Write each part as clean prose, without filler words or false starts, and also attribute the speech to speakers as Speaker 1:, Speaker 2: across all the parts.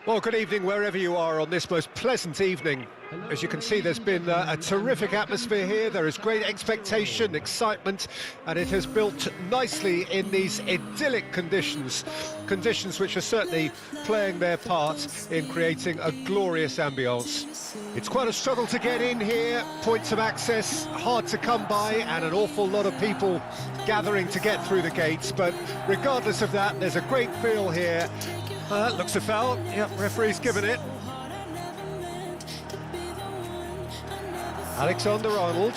Speaker 1: Well, good evening wherever you are on this most pleasant evening. As you can see, there's been a terrific atmosphere here. There is great expectation, excitement, and it has built nicely in these idyllic conditions. Conditions which are certainly playing their part in creating a glorious ambience. It's quite a struggle to get in here, points of access hard to come by, and an awful lot of people gathering to get through the gates. But regardless of that, there's a great feel here. Looks a foul. Yep, referee's given it. Alexander-Arnold.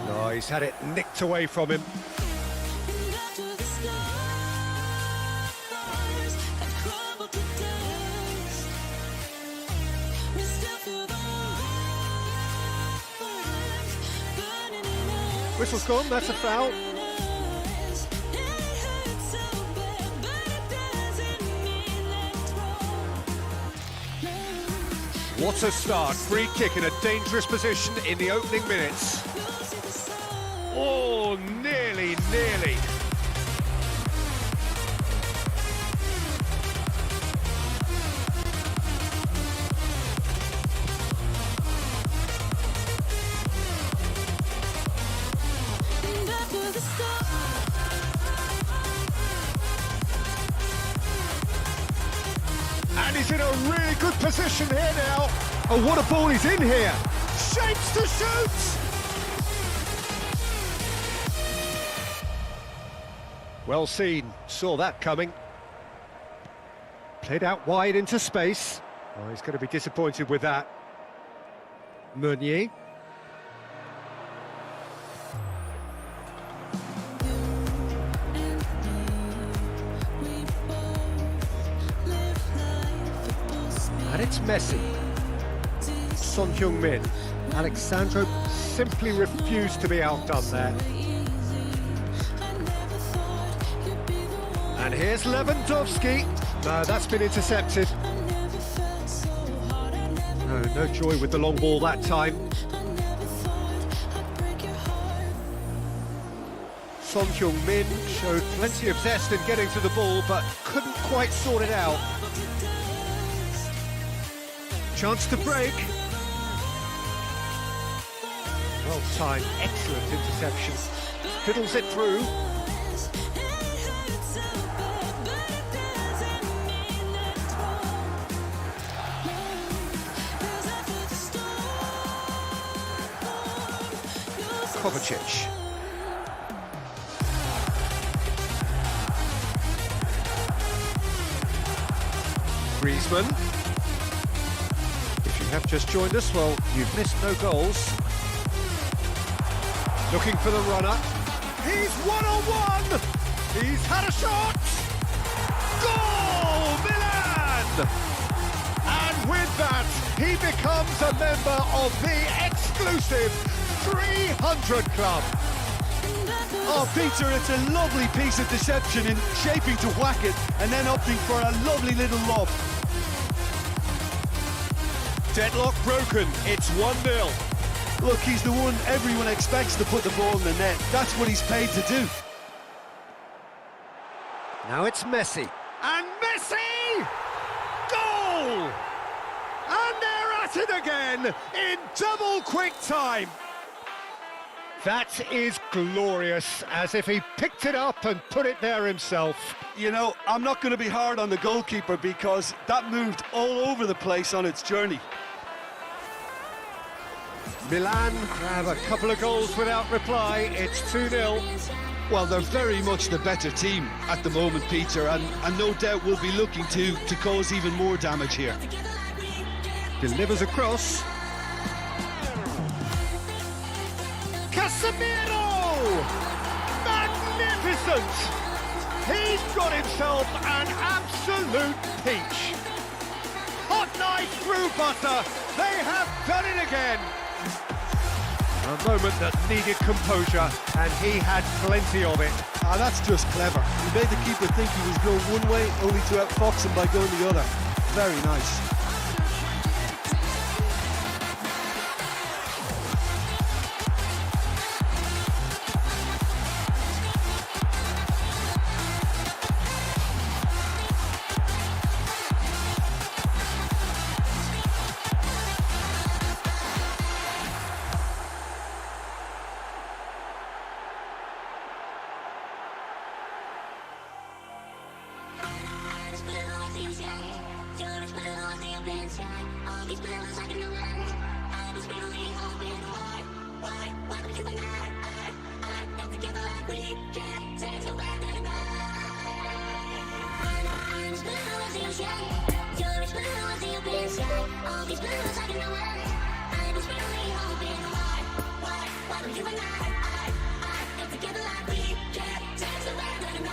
Speaker 1: No, he's had it nicked away from him. Whistle's gone, that's a foul. What a start, free kick in a dangerous position in the opening minutes. Oh, nearly. And he's in a really good position here now. Oh, what a ball he's in here. Shapes to shoot! Well seen, saw that coming. Played out wide into space. Oh, he's going to be disappointed with that. Meunier. And it's Messi. Son Heung-min. Alexandro simply refused to be outdone there. And here's Lewandowski. No, that's been intercepted. No joy with the long ball that time. Son Heung-min showed plenty of zest in getting to the ball, but couldn't quite sort it out. Chance to break. Well timed, excellent interception. Fiddles it through. Kovacic. Griezmann. If you have just joined us, well, you've missed no goals. Looking for the runner. He's one-on-one! He's had a shot! Goal! Milan! And with that, he becomes a member of the exclusive 300 Club.
Speaker 2: Oh, Peter, it's a lovely piece of deception in shaping to whack it and then opting for a lovely little lob.
Speaker 1: Deadlock broken, it's 1-0.
Speaker 2: Look, he's the one everyone expects to put the ball in the net. That's what he's paid to do.
Speaker 1: Now it's Messi. And Messi! Goal! And they're at it again in double quick time. That is glorious, as if he picked it up and put it there himself.
Speaker 2: You know, I'm not going to be hard on the goalkeeper because that moved all over the place on its journey.
Speaker 1: Milan grab a couple of goals without reply. It's 2-0.
Speaker 2: Well, they're very much the better team at the moment, Peter, and no doubt will be looking to cause even more damage here.
Speaker 1: Delivers across. Casemiro! Magnificent! He's got himself an absolute peach. Hot knife through butter. They have done it again. A moment that needed composure, and he had plenty of it.
Speaker 2: Ah, that's just clever. He made the keeper think he was going one way, only to outfox him by going the other. Very nice.
Speaker 3: open sky. All these bills I can run. I was really hoping why would you be mad? I got together like we can. Take the land and I'm as blue as the ocean. You're as blue as the open sky. All these bills I can run. I was really hoping why would you be mad? I got together like we can. Take the land and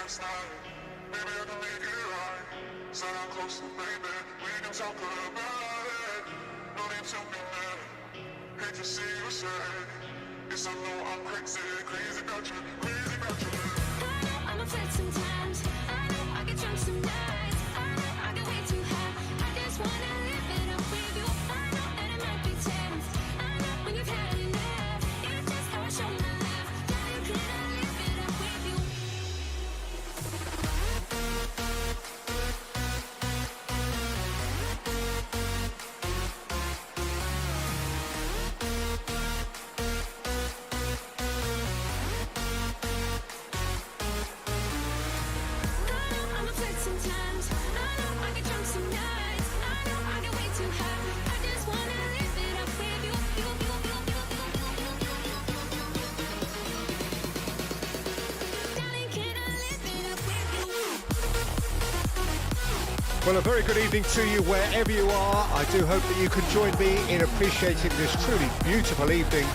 Speaker 4: last night. Maybe I can make it right. Sit down closer, baby. We can talk about it. No need to be mad. Hate to see you sad. Yes, I know I'm crazy, crazy about you, crazy about you.
Speaker 3: I know I'm afraid sometimes. I know I get drunk some nights. I know I get way too high. I just wanna live it up with you. I know that it might be tense. I know when you've had enough. It's just how I show my love. Now you cannot live it up with you.
Speaker 1: Well, a very good evening to you wherever you are. I do hope that you can join me in appreciating this truly beautiful evening,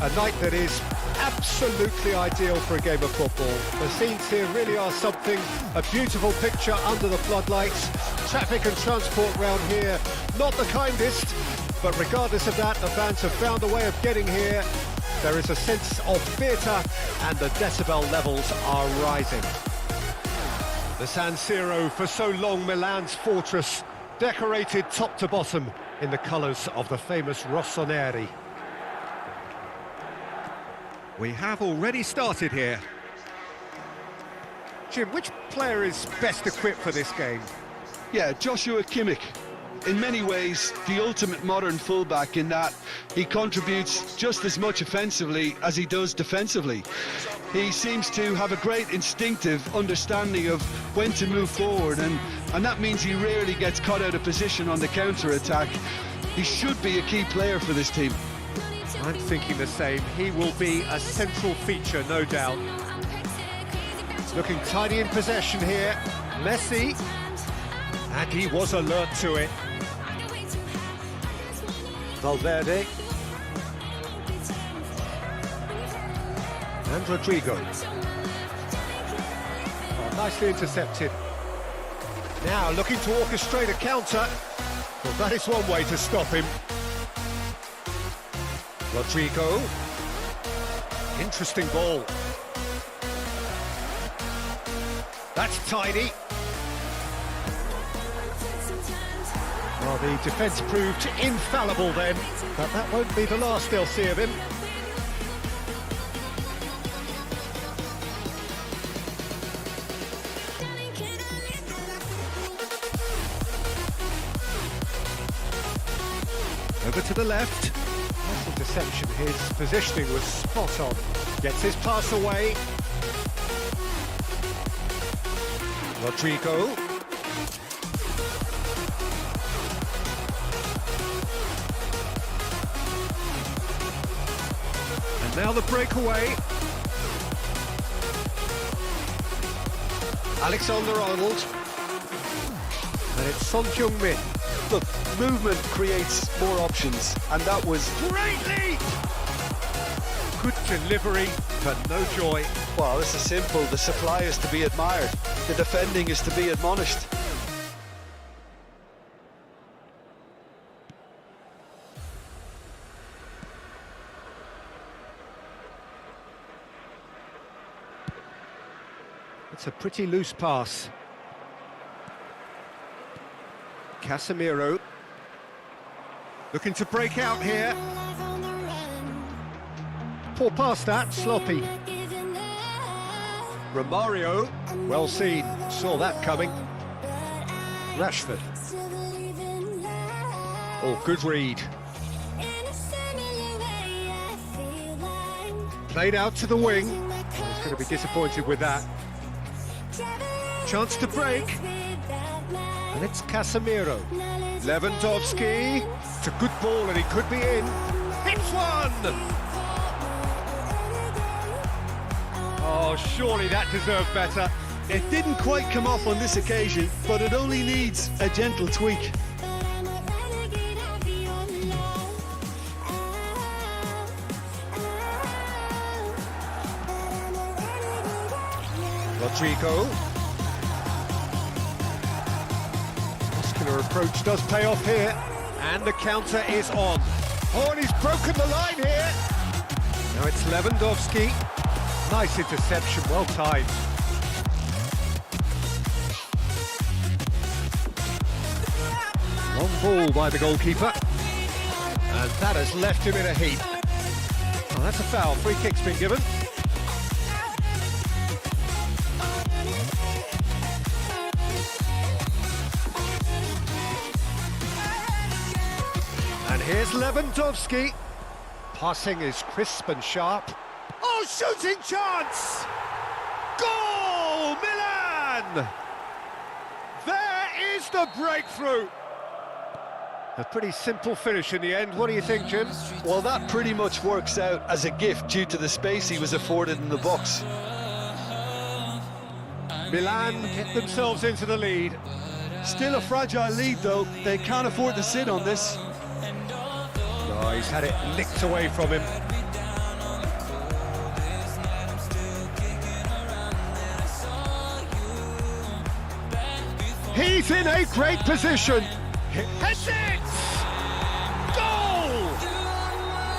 Speaker 1: a night that is absolutely ideal for a game of football. The scenes here really are something, a beautiful picture under the floodlights. Traffic and transport round here, not the kindest, but regardless of that, the fans have found a way of getting here. There is a sense of theatre and the decibel levels are rising. The San Siro, for so long Milan's fortress, decorated top to bottom in the colours of the famous rossoneri. We have already started here. Jim, which player is best equipped for this game?
Speaker 2: Yeah, Joshua Kimmich. In many ways, the ultimate modern fullback in that he contributes just as much offensively as he does defensively. He seems to have a great instinctive understanding of when to move forward, and that means he rarely gets caught out of position on the counter-attack. He should be a key player for this team.
Speaker 1: I'm thinking the same. He will be a central feature, no doubt. Looking tidy in possession here. Messi. And he was alert to it. Valverde. And Rodrigo. Oh, nicely intercepted. Now looking to orchestrate a counter. Well, that is one way to stop him. Rodrigo. Interesting ball. That's tidy. Well, the defence proved infallible then, but that won't be the last they'll see of him. Over to the left. Nice interception. His positioning was spot on. Gets his pass away. Rodrigo. And now the breakaway. Alexander-Arnold. And it's Son Heung-min.
Speaker 2: Look, movement creates more options, and that was
Speaker 1: Great lead! Good delivery, but no joy.
Speaker 2: well, this is simple. The supply is to be admired. The defending is to be admonished.
Speaker 1: It's a pretty loose pass. Casemiro. Looking to break out here. Poor pass that, sloppy. Romario, well seen, saw that coming. Rashford. Oh, good read. Played out to the wing. He's going to be disappointed with that. Chance to break. And it's Casemiro. Lewandowski. It's a good ball and he could be in. Hits one! Oh, surely that deserved better.
Speaker 2: It didn't quite come off on this occasion, but it only needs a gentle tweak.
Speaker 1: Rodrigo. Muscular approach does pay off here. And the counter is on. Oh, and he's broken the line here. Now it's Lewandowski. Nice interception, well timed. Long ball by the goalkeeper. And that has left him in a heap. Oh, that's a foul. Free kick's been given. And here's Lewandowski. Passing is crisp and sharp. Oh, shooting chance! Goal, Milan! There is the breakthrough. A pretty simple finish in the end. What do you think, Jim?
Speaker 2: Well, that pretty much works out as a gift due to the space he was afforded in the box.
Speaker 1: Milan get themselves into the lead.
Speaker 2: Still a fragile lead, though. They can't afford to sit on this.
Speaker 1: Oh, he's had it nicked away from him. He's in a great position. Heads it! Goal!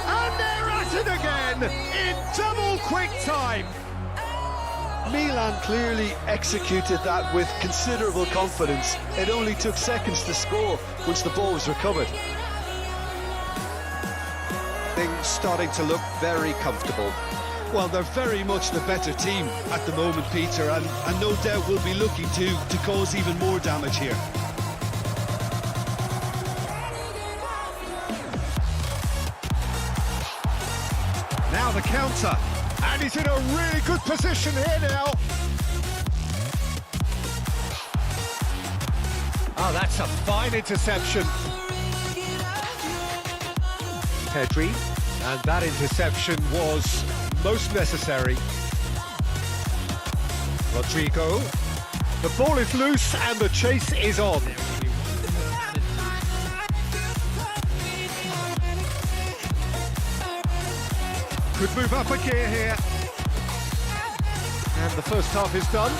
Speaker 1: And they're at it again in double quick time.
Speaker 2: Milan clearly executed that with considerable confidence. It only took seconds to score once the ball was recovered.
Speaker 1: Things starting to look very comfortable.
Speaker 2: Well, they're very much the better team at the moment, Peter, and no doubt will be looking to cause even more damage here.
Speaker 1: Now the counter, and he's in a really good position here now. Oh, that's a fine interception. Pedri, and that interception was most necessary. Rodrigo, the ball is loose and the chase is on. Could move up a gear here. And the first half is done.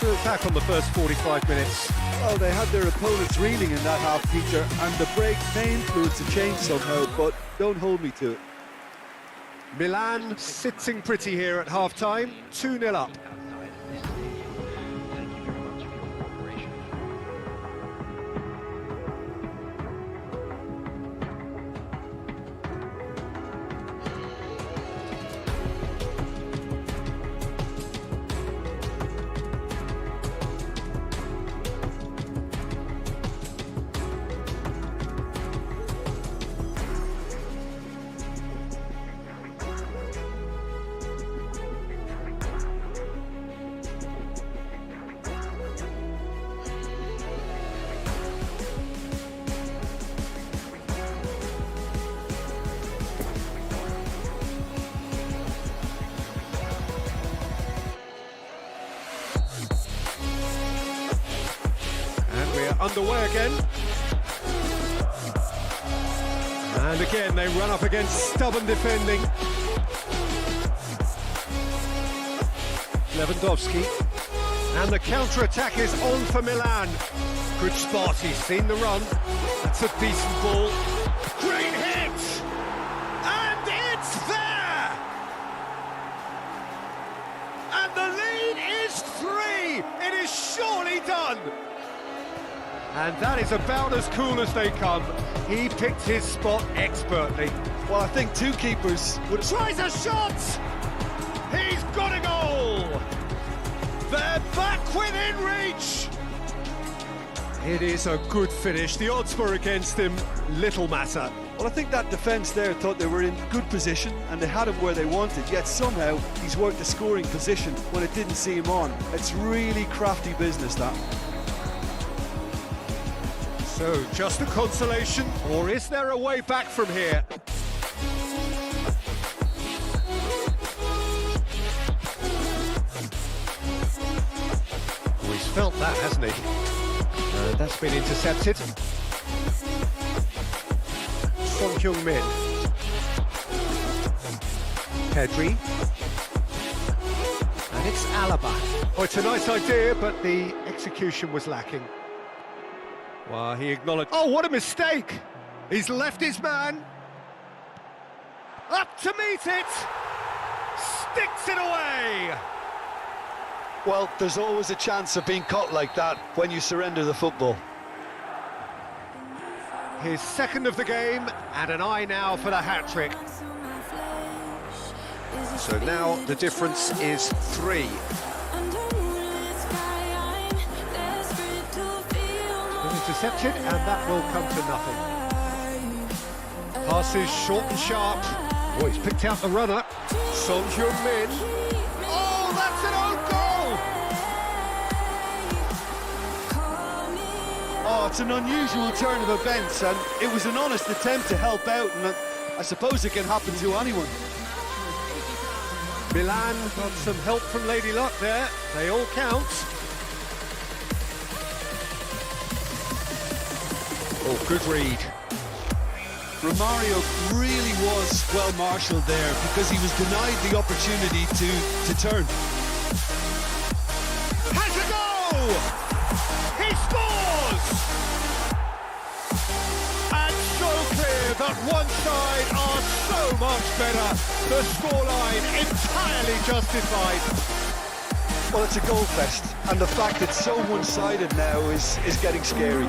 Speaker 1: To attack on the first 45 minutes.
Speaker 5: Well, they had their opponents reeling in that half, Peter, and the break may influence the change somehow, but don't hold me to it.
Speaker 1: Milan sitting pretty here at half-time, 2-0 up. Underway again. And again they run up against stubborn defending. Lewandowski. And the counter-attack is on for Milan. Good spot, he's seen the run. That's a decent ball. Great hit! And it's there! And the lead is 3! It is surely done! And that is about as cool as they come. He picked his spot expertly.
Speaker 2: Well, I think two keepers would...
Speaker 1: Tries a shot! He's got a goal! They're back within reach! It is a good finish. The odds were against him. Little matter.
Speaker 2: Well, I think that defence there thought they were in good position and they had him where they wanted, yet somehow he's worked a scoring position when it didn't see him on. It's really crafty business, that.
Speaker 1: So, just a consolation, or is there a way back from here? Oh, he's felt that, hasn't he? That's been intercepted. Son Heung-min. Pedri. And it's Alaba. Oh, it's a nice idea, but the execution was lacking. Well, he acknowledged... Oh, what a mistake! He's left his man. Up to meet it! Sticks it away!
Speaker 2: Well, there's always a chance of being caught like that when you surrender the football.
Speaker 1: His second of the game, and an eye now for the hat-trick. So now the difference is 3. Intercepted, and that will come to nothing. Passes short and sharp. Oh, he's picked out the runner. Son Heung-min. Oh, that's an own goal!
Speaker 2: Oh, it's an unusual turn of events, and it was an honest attempt to help out, and I suppose it can happen to anyone.
Speaker 1: Milan got some help from Lady Luck there. They all count. Oh, good read.
Speaker 2: Romario really was well marshalled there because he was denied the opportunity to turn.
Speaker 1: Has a goal! He scores! And so clear that one side are so much better. The scoreline entirely justified.
Speaker 5: Well, it's a goal fest, and the fact it's so one-sided now is getting scary.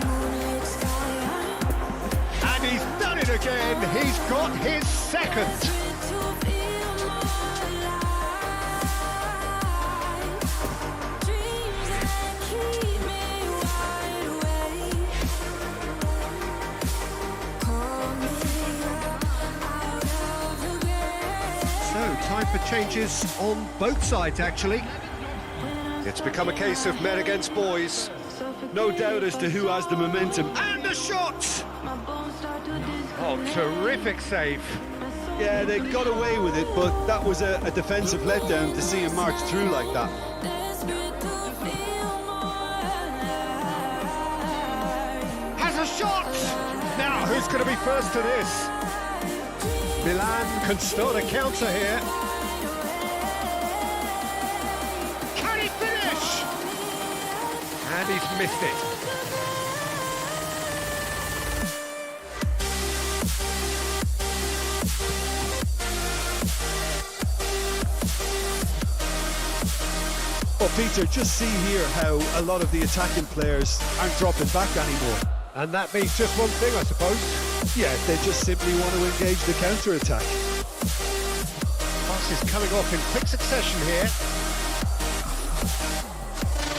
Speaker 1: And he's done it again. He's got his second. So, time for changes on both sides, actually. It's become a case of men against boys.
Speaker 2: No doubt as to who has the momentum.
Speaker 1: And a shot! Oh, terrific save.
Speaker 2: Yeah, they got away with it, but that was a defensive letdown to see him march through like that.
Speaker 1: Has a shot! Now, who's going to be first to this? Milan can start a counter here. Can he finish? And he's missed it.
Speaker 2: Well, Peter, just see here how a lot of the attacking players aren't dropping back anymore.
Speaker 1: And that means just one thing, I suppose.
Speaker 2: Yeah, they just simply want to engage the counter-attack.
Speaker 1: Pass is coming off in quick succession here.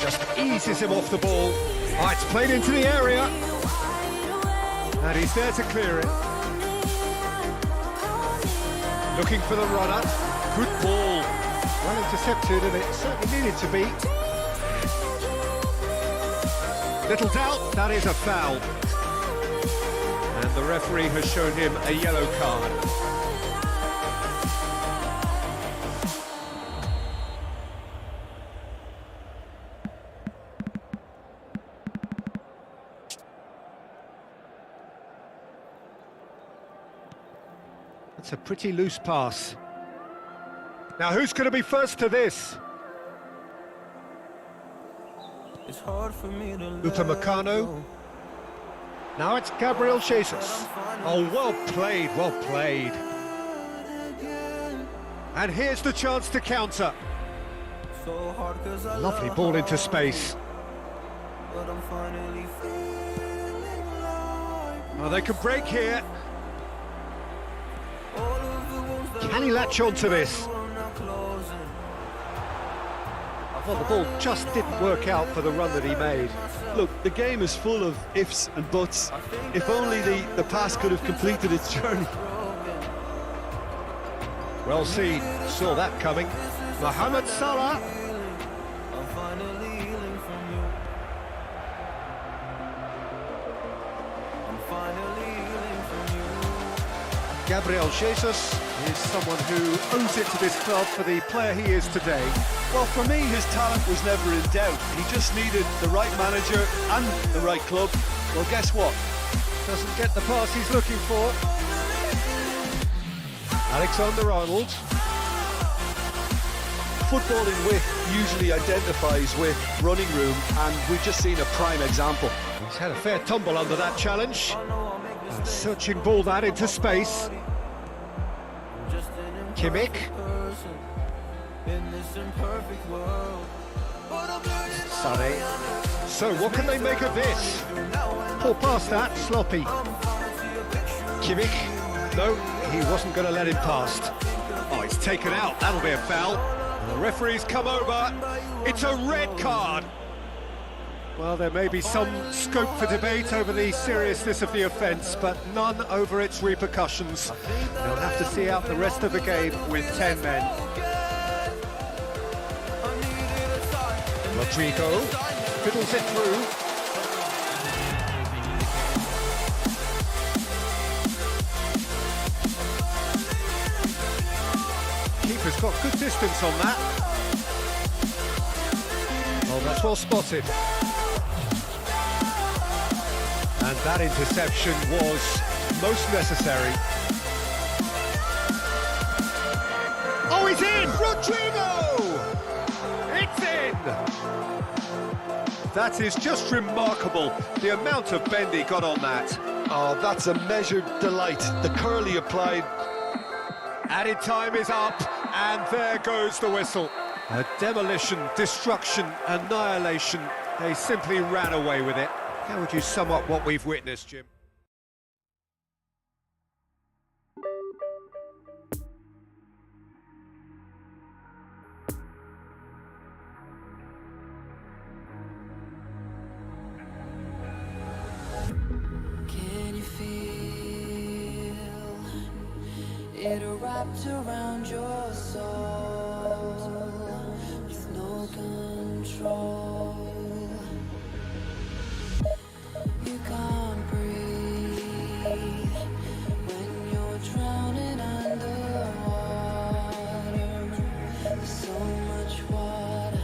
Speaker 1: Just eases him off the ball. Oh, it's played into the area. And he's there to clear it. Looking for the runner. Good ball. Well intercepted, and it certainly needed to be. Little doubt, that is a foul. And the referee has shown him a yellow card. That's a pretty loose pass. Now, who's going to be first to this?
Speaker 6: It's hard for me to
Speaker 1: Upamecano. Now it's Gabriel Jesus. Oh, well played, well played. And here's the chance to counter.
Speaker 6: so hard 'cause I
Speaker 1: Lovely
Speaker 6: love
Speaker 1: ball into
Speaker 6: her,
Speaker 1: space.
Speaker 6: but I'm finally feeling like
Speaker 1: Oh, they can break here.
Speaker 6: all of the wounds that
Speaker 1: Can he latch on to this?
Speaker 6: are now closing.
Speaker 1: Well, the ball just didn't work out for the run that he made.
Speaker 2: Look, the game is full of ifs and buts. If only the pass could have completed its journey.
Speaker 1: Well seen, saw that coming. Mohamed Salah.
Speaker 6: I'm finally healing from you. I'm finally healing from you.
Speaker 1: Gabriel Jesus is someone who owes it to this club for the player he is today.
Speaker 2: Well, for me, his talent was never in doubt. He just needed the right manager and the right club. Well, guess what?
Speaker 1: Doesn't get the pass he's looking for. Alexander-Arnold.
Speaker 2: Footballing width usually identifies with running room, and we've just seen a prime example.
Speaker 1: He's had a fair tumble under that challenge. And searching ball that into space.
Speaker 6: Just an
Speaker 1: Kimmich.
Speaker 6: person in this imperfect world. But I'm learning
Speaker 1: Sané. So what can they make of this? Pull past that, sloppy. Kimmich. No, he wasn't going to let him past. Oh, it's taken out. That'll be a foul. The referee's come over. It's a red card. Well, there may be some scope for debate over the seriousness of the offence, but none over its repercussions. They'll have to see out the rest of the game with 10 men. Rodrigo fiddles it through. Keeper's got good distance on that. Oh, that's well spotted. And that interception was most necessary. Oh, he's in! Rodrigo! It's in! That is just remarkable, the amount of bend he got on that.
Speaker 2: Oh, that's a measured delight. The curl he applied.
Speaker 1: Added time is up, and there goes the whistle. A demolition, destruction, annihilation. They simply ran away with it. How would you sum up what we've witnessed, Jim?
Speaker 6: Can you feel it wrapped around your soul with no control? You can't breathe when you're drowning underwater. There's so much water.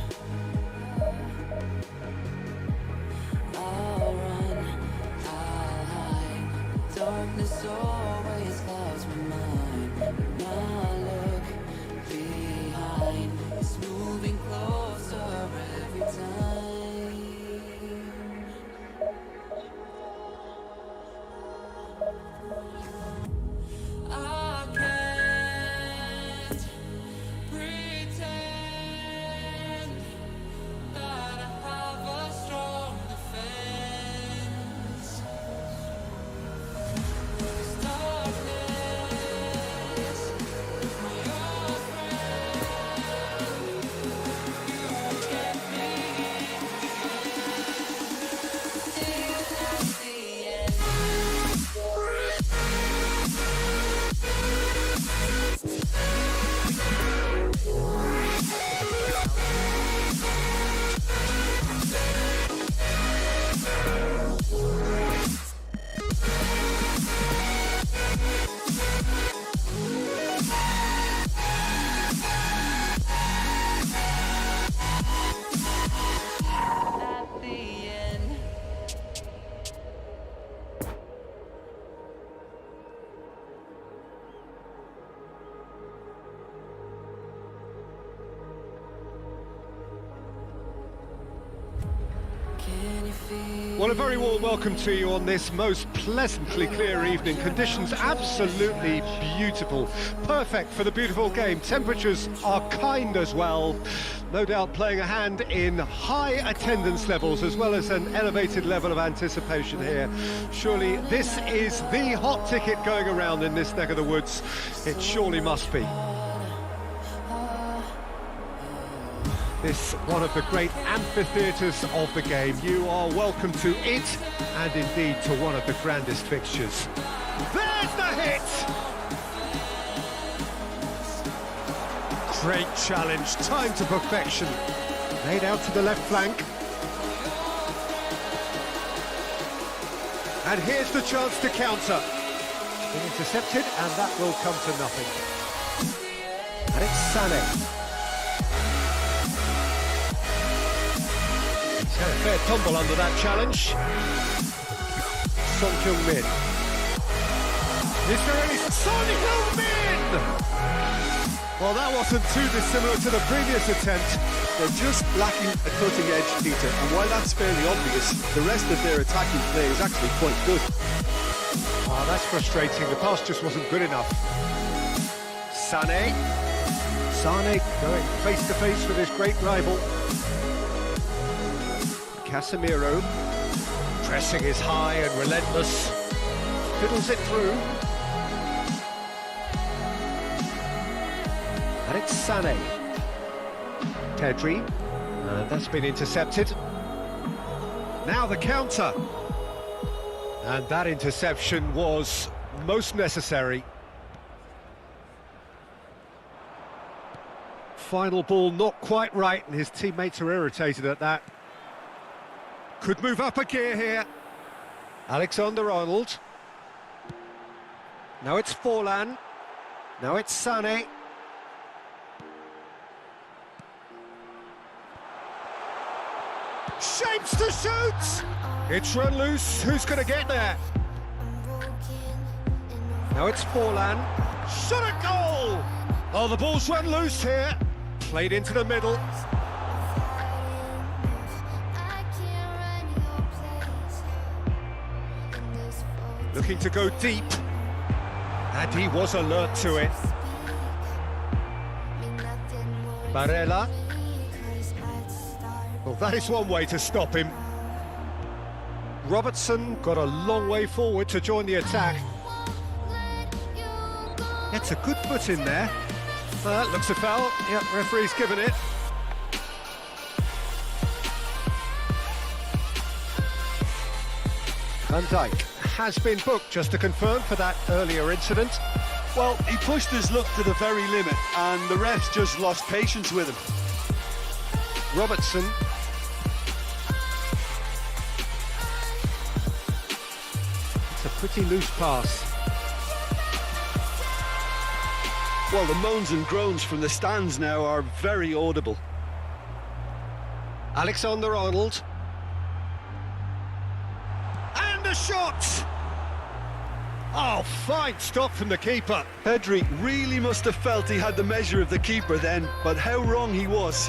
Speaker 6: I'll run, I'll hide. Darkness always clouds my mind. When I look behind, it's moving closer every time. I can't pretend that I have a strong defense. 'Cause darkness is my old friend. You get me till at the end. At the end. Can you feel
Speaker 1: Well, a very warm welcome to you on this most pleasantly clear evening. Conditions absolutely beautiful. Perfect for the beautiful game. Temperatures are kind as well. No doubt playing a hand in high attendance levels as well as an elevated level of anticipation here. Surely this is the hot ticket going around in this neck of the woods. It surely must be. This one of the great amphitheatres of the game. You are welcome to it, and indeed to one of the grandest fixtures. There's the hit! Great challenge, timed to perfection. Laid out to the left flank. And here's the chance to counter. Been intercepted, and that will come to nothing. And it's Sané. He's had a fair tumble under that challenge. Son Heung-min. Is there any... Son Heung-min! Well, that wasn't too dissimilar to the previous attempt.
Speaker 5: They're just lacking a cutting edge, Peter, and while that's fairly obvious, the rest of their attacking play is actually quite good.
Speaker 1: Ah, that's frustrating. The pass just wasn't good enough. Sané going face to face with his great rival. Casemiro, pressing is high and relentless, fiddles it through. And it's Sané. Pedri, and that's been intercepted. Now the counter. And that interception was most necessary. Final ball not quite right, and his teammates are irritated at that. Could move up a gear here. Alexander-Arnold. Now it's Forlan. Now it's Sané. Shapes to shoot! It's run loose. Who's going to get there? Now it's Forlan. Shot a goal! Oh, the ball's run loose here. Played into the middle. Looking to go deep. And he was alert to it. Barella. Well, that is one way to stop him. Robertson got a long way forward to join the attack. Gets a good foot in there. Looks a foul. Yep, referee's given it. Van Dijk has been booked, just to confirm, for that earlier incident.
Speaker 2: Well, he pushed his luck to the very limit, and the refs just lost patience with him.
Speaker 1: Robertson. It's a pretty loose pass.
Speaker 2: Well, the moans and groans from the stands now are very audible.
Speaker 1: Alexander-Arnold. And a shot! Oh, fine stop from the keeper.
Speaker 2: Pedri really must have felt he had the measure of the keeper then, but how wrong he was.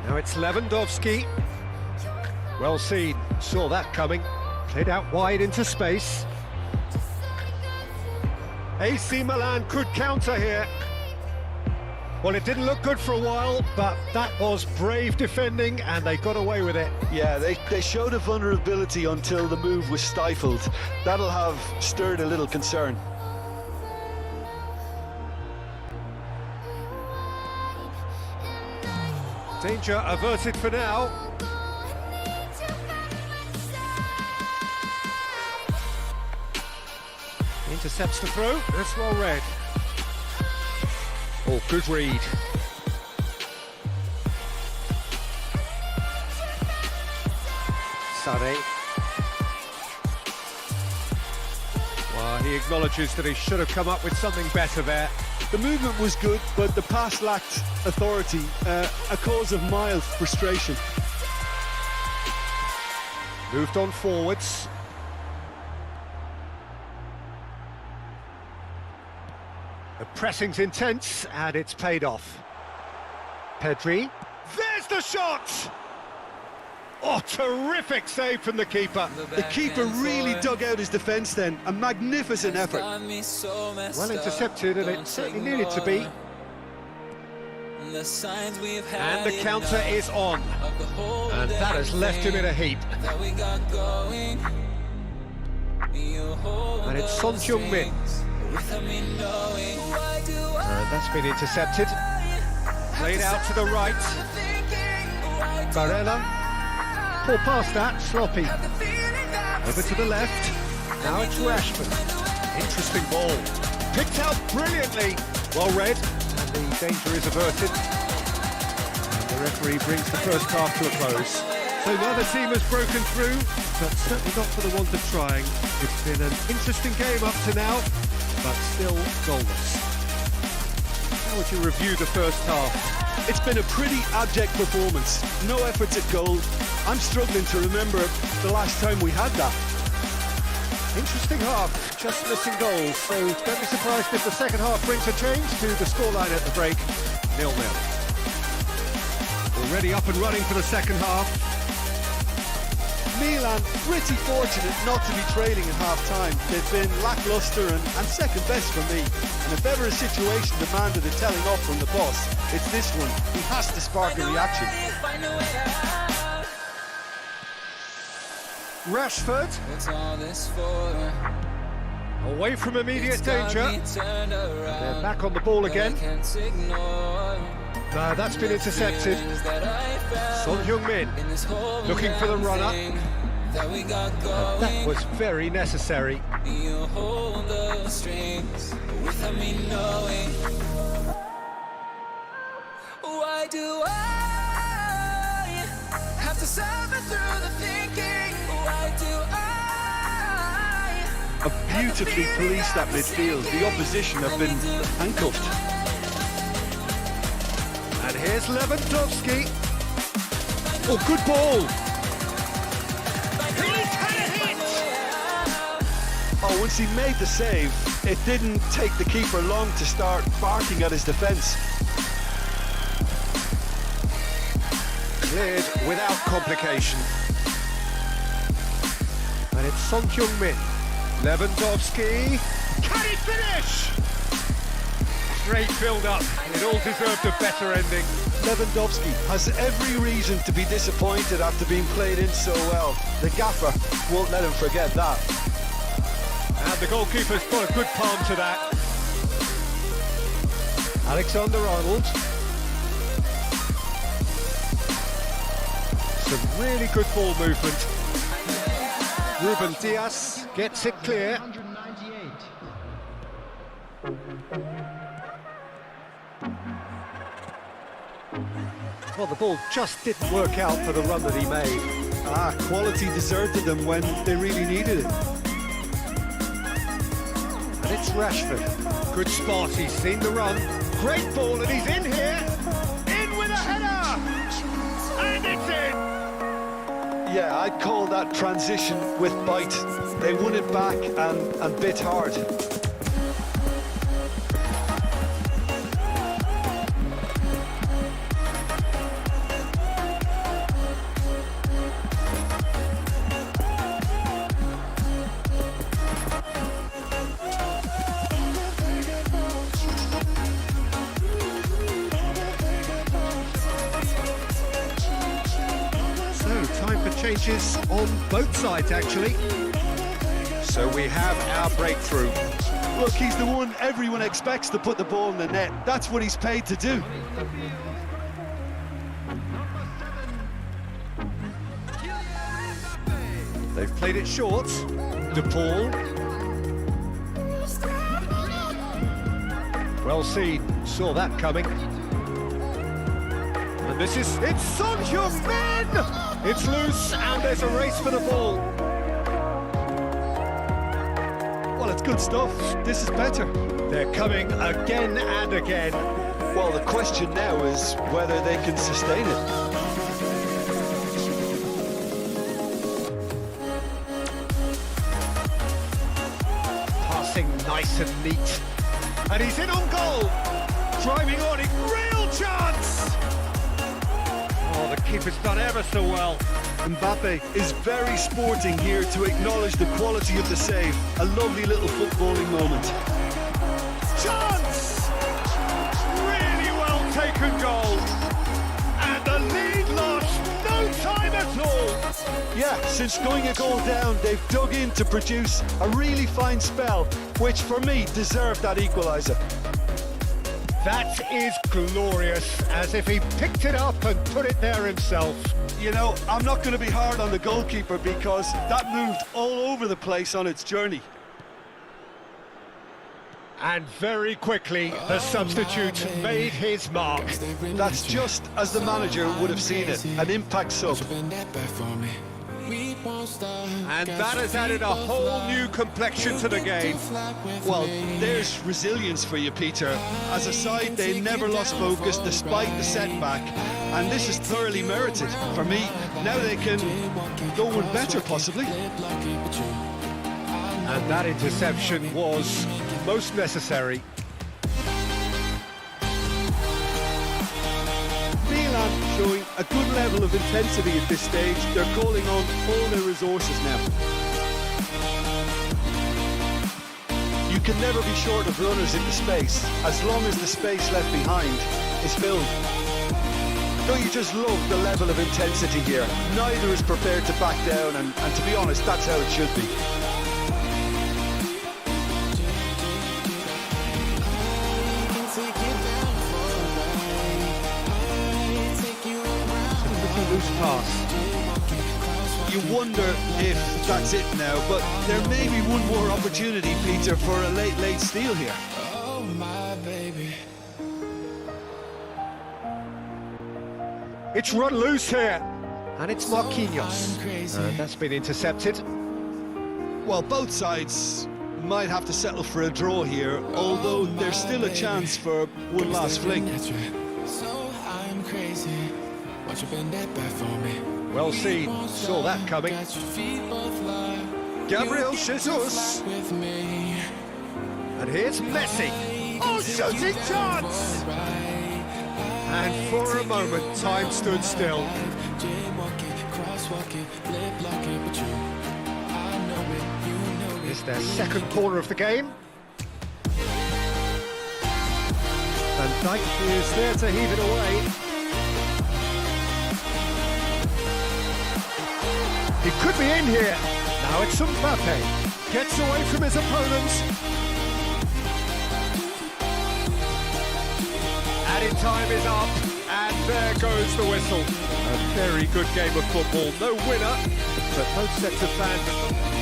Speaker 1: Now it's Lewandowski. Well seen, saw that coming. Played out wide into space. AC Milan could counter here. Well, it didn't look good for a while, but that was brave defending and they got away with it.
Speaker 2: Yeah, they showed a vulnerability until the move was stifled. That'll have stirred a little concern.
Speaker 1: Danger averted for now. Intercepts the throw. That's well read. Oh, good read. Sade. Well, he acknowledges that he should have come up with something better there.
Speaker 2: The movement was good, but the pass lacked authority, a cause of mild frustration.
Speaker 1: Moved on forwards. The pressing's intense, and it's paid off. Pedri. There's the shot! Oh, terrific save from the keeper.
Speaker 2: The keeper really dug out his defence then. A magnificent effort.
Speaker 1: Well intercepted, and it certainly needed to be. And the counter is on. And that has left him in a heap. And it's Son Heung-min. And that's been intercepted. Played out to the right. Barella. Poor past that, sloppy. Over to the left. Now it's Rashford. Interesting ball. Picked out brilliantly. Well read. And the danger is averted. And the referee brings the first half to a close. So neither team has broken through, but certainly not for the want of trying. It's been an interesting game up to now, but still goalless. How would you review the first half?
Speaker 2: It's been a pretty abject performance. No efforts at goal. I'm struggling to remember the last time we had that.
Speaker 1: Interesting half, just missing goals, so don't be surprised if the second half brings a change to the scoreline at the break, 0-0. Already up and running for the second half.
Speaker 5: Milan pretty fortunate not to be trailing at half-time. They've been lacklustre and second best for me. And if ever a situation demanded a telling off from the boss, it's this one. He has to spark a reaction.
Speaker 1: Rashford. Away from immediate danger. They're back on the ball again. That's been intercepted. Son Heung-min looking for the runner. That was very necessary.
Speaker 6: Why do I have to suffer through the thinking? Why do I
Speaker 2: Have beautifully policed that midfield. The opposition have been handcuffed.
Speaker 1: And here's Lewandowski. Oh, good ball.
Speaker 2: Oh, once he made the save, it didn't take the keeper long to start barking at his defence.
Speaker 1: Cleared without complication. And it's Son Heung-min. Lewandowski. Can he finish? Great build-up. It all deserved a better ending.
Speaker 2: Lewandowski has every reason to be disappointed after being played in so well. The gaffer won't let him forget that.
Speaker 1: And the goalkeeper's put a good palm to that. Alexander-Arnold. Some really good ball movement. Ruben Diaz gets it clear. Well, the ball just didn't work out for the run that he made.
Speaker 2: Quality deserted them when they really needed it.
Speaker 1: And it's Rashford. Good spot, he's seen the run. Great ball, and he's in here. In with a header! And it's in!
Speaker 2: Yeah, I'd call that transition with bite. They won it back and bit hard.
Speaker 1: Time for changes on both sides, actually. So we have our breakthrough.
Speaker 2: Look, he's the one everyone expects to put the ball in the net. That's what he's paid to do.
Speaker 1: They've played it short. De Paul. Well seen, saw that coming. And it's Son Heung-min! It's loose, and there's a race for the ball.
Speaker 2: Well, it's good stuff. This is better.
Speaker 1: They're coming again and again.
Speaker 2: Well, the question now is whether they can sustain it.
Speaker 1: Passing nice and neat. And he's in on goal. Driving on it, real chance! Oh, the keeper's done ever so well.
Speaker 2: Mbappe is very sporting here to acknowledge the quality of the save. A lovely little footballing moment.
Speaker 1: Chance! Really well taken goal. And the lead lost no time at all.
Speaker 2: Yeah, since going a goal down, they've dug in to produce a really fine spell, which for me deserved that equaliser.
Speaker 1: That is glorious, as if he picked it up and put it there himself.
Speaker 2: You know, I'm not going to be hard on the goalkeeper because that moved all over the place on its journey.
Speaker 1: And very quickly, the substitute made his mark.
Speaker 2: That's just as the manager would have seen it, an impact sub.
Speaker 1: And that has added a whole new complexion to the game.
Speaker 2: Well, there's resilience for you, Peter. As a side, they never lost focus despite the setback, and this is thoroughly merited. For me, now they can go one better, possibly.
Speaker 1: And that interception was most necessary.
Speaker 5: Milan showing a good level of intensity at this stage. They're calling on all their resources now.
Speaker 2: You can never be short of runners into space, as long as the space left behind is filled. Don't you just love the level of intensity here? Neither is prepared to back down, and to be honest, that's how it should be.
Speaker 1: Loose pass.
Speaker 2: You wonder if that's it now, but there may be one more opportunity, Peter, for a late steal here.
Speaker 6: Oh, my baby.
Speaker 1: It's run loose here. And it's Marquinhos. And that's been intercepted.
Speaker 2: Well, both sides might have to settle for a draw here, although there's still a chance for one last fling.
Speaker 6: So I'm crazy. Won't you bend that back for me?
Speaker 1: Well seen, saw that coming.
Speaker 6: Got your feet both live.
Speaker 1: Gabriel Jesus.
Speaker 6: with me.
Speaker 1: And here's Messi. Oh, shooting chance! And for a moment, time stood still. It's their second corner of the game. Van Dijk is there to heave it away. He could be in here. Now it's Mbappe. Gets away from his opponents. Added time is up, and there goes the whistle. A very good game of football. No winner, but both sets of fans.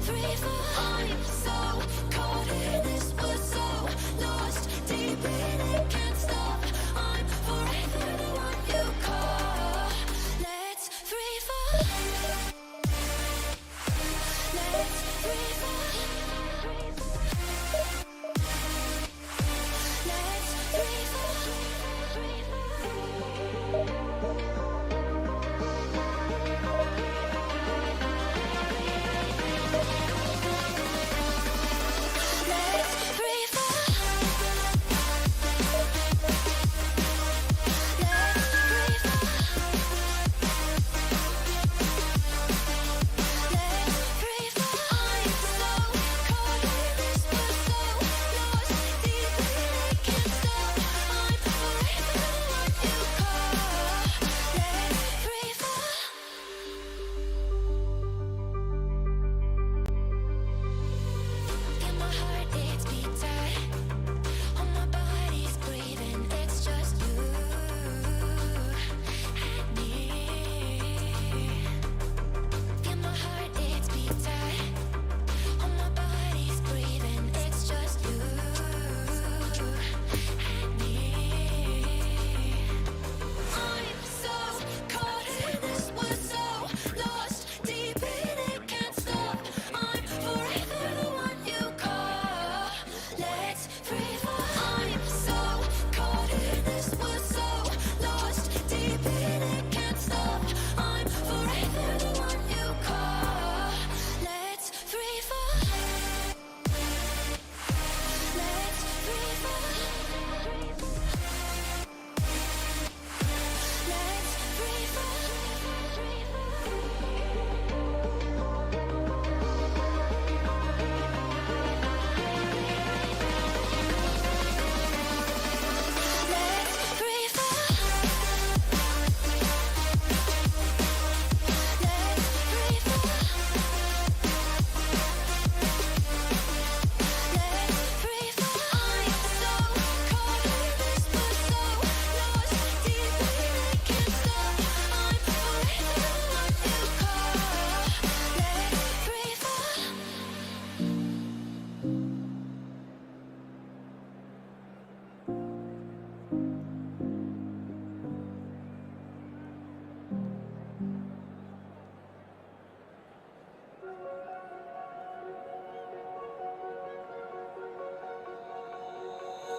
Speaker 3: free fall. I'm so caught in this, was so lost deep in it, can't stop. I'm forever the one you call. Let's free fall. Let's free fall. Let's free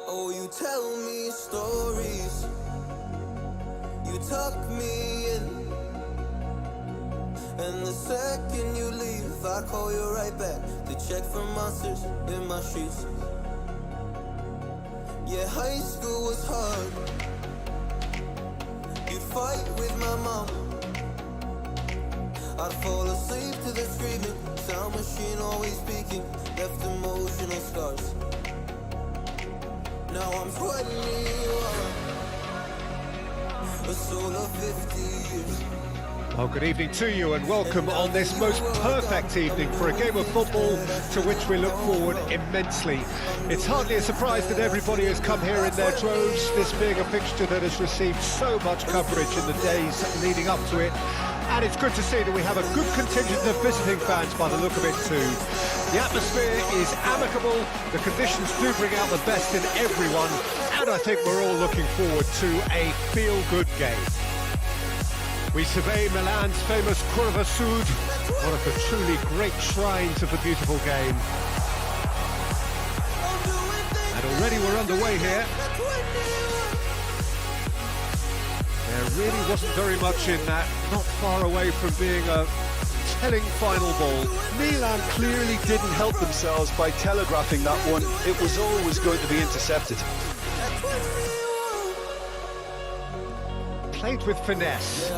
Speaker 6: Oh, you tell me stories, you tuck me in, and the second you leave, I call you right back to check for monsters in my sheets. Yeah, high school was hard. You'd fight with my mom, I'd fall asleep to the screaming, sound machine always speaking, left emotional scars. Now I'm 21, a soul of 50 years.
Speaker 1: Well, good evening to you and welcome on this most perfect evening for a game of football to which we look forward immensely. It's hardly a surprise that everybody has come here in their droves, this being a fixture that has received so much coverage in the days leading up to it. And it's good to see that we have a good contingent of visiting fans by the look of it too. The atmosphere is amicable, the conditions do bring out the best in everyone, and I think we're all looking forward to a feel-good game. We survey Milan's famous Curva Sud, one of the truly great shrines of the beautiful game. And already we're underway here. There really wasn't very much in that, not far away from being a telling final ball.
Speaker 2: Milan clearly didn't help themselves by telegraphing that one. It was always going to be intercepted.
Speaker 1: Played with finesse.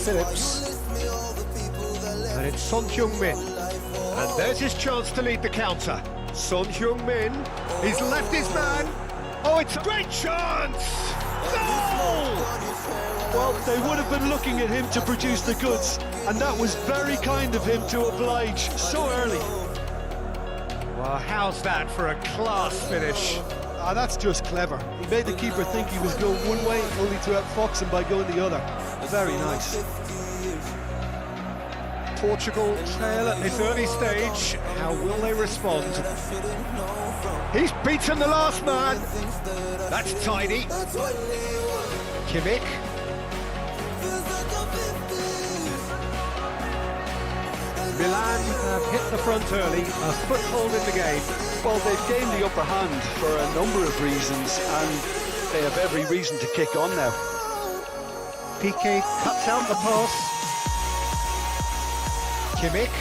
Speaker 1: Phillips. And it's Son Heung-min. And there's his chance to lead the counter. Son Heung-min. He's left his man. Oh, it's a great chance! Goal!
Speaker 2: Well, they would have been looking at him to produce the goods, and that was very kind of him to oblige so early.
Speaker 1: Well, how's that for a class finish?
Speaker 5: Ah, that's just clever. He made the keeper think he was going one way, only to outfox him by going the other. Very nice.
Speaker 1: Portugal trail at this early stage. How will they respond? He's beaten the last man. That's tidy. Kimmich. Milan have hit the front early, a foothold in the game.
Speaker 5: Well, they've gained the upper hand for a number of reasons, and they have every reason to kick on now.
Speaker 1: Piqué cuts out the pass. Kimmich.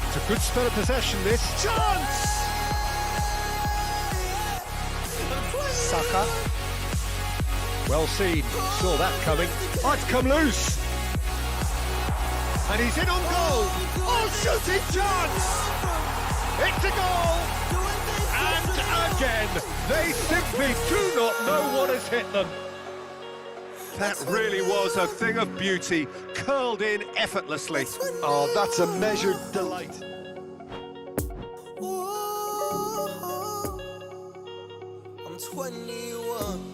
Speaker 1: It's a good spell of possession, this. Chance! Saka. Well seen, saw that coming. Oh, it's come loose. And he's in on goal. Oh, shooting chance! It's a goal! And again, they simply do not know what has hit them. That really was a thing of beauty, curled in effortlessly.
Speaker 5: Oh, that's a measured delight.
Speaker 6: I'm 21.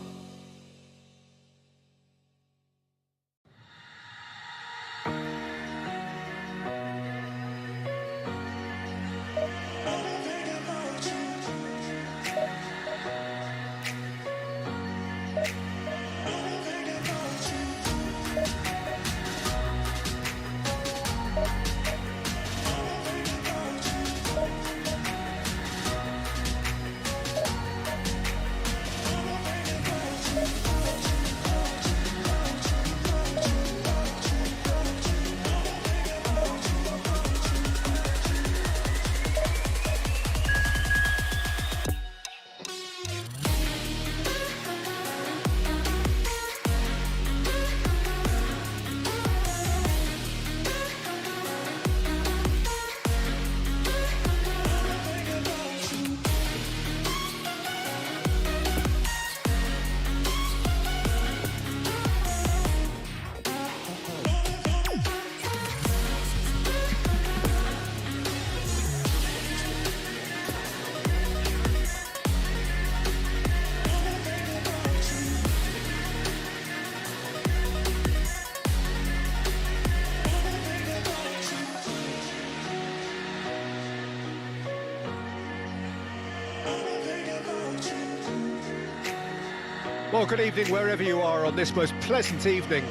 Speaker 1: Well, good evening wherever you are on this most pleasant evening.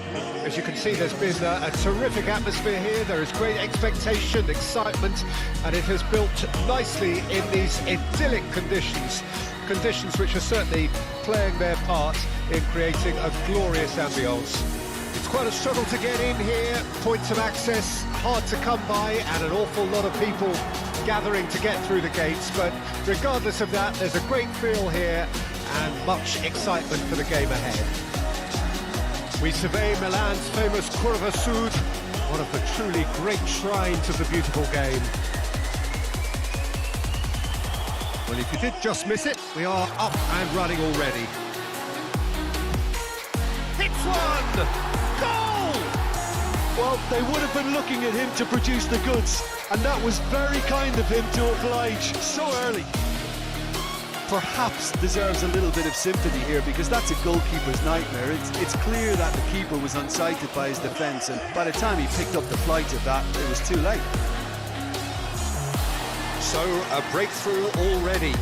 Speaker 1: As you can see, there's been a terrific atmosphere here. There is great expectation, excitement, and it has built nicely in these idyllic conditions. Conditions which are certainly playing their part in creating a glorious ambience. It's quite a struggle to get in here, points of access hard to come by, and an awful lot of people gathering to get through the gates. But regardless of that, there's a great feel here and much excitement for the game ahead. We survey Milan's famous Curva Sud, one of the truly great shrines of the beautiful game. Well, if you did just miss it, we are up and running already. Hits one! Goal!
Speaker 5: Well, they would have been looking at him to produce the goods, and that was very kind of him to oblige so early. Perhaps deserves a little bit of sympathy here, because that's a goalkeeper's nightmare. It's clear that the keeper was unsighted by his defence, and by the time he picked up the flight of that, it was too late.
Speaker 1: So, a breakthrough already.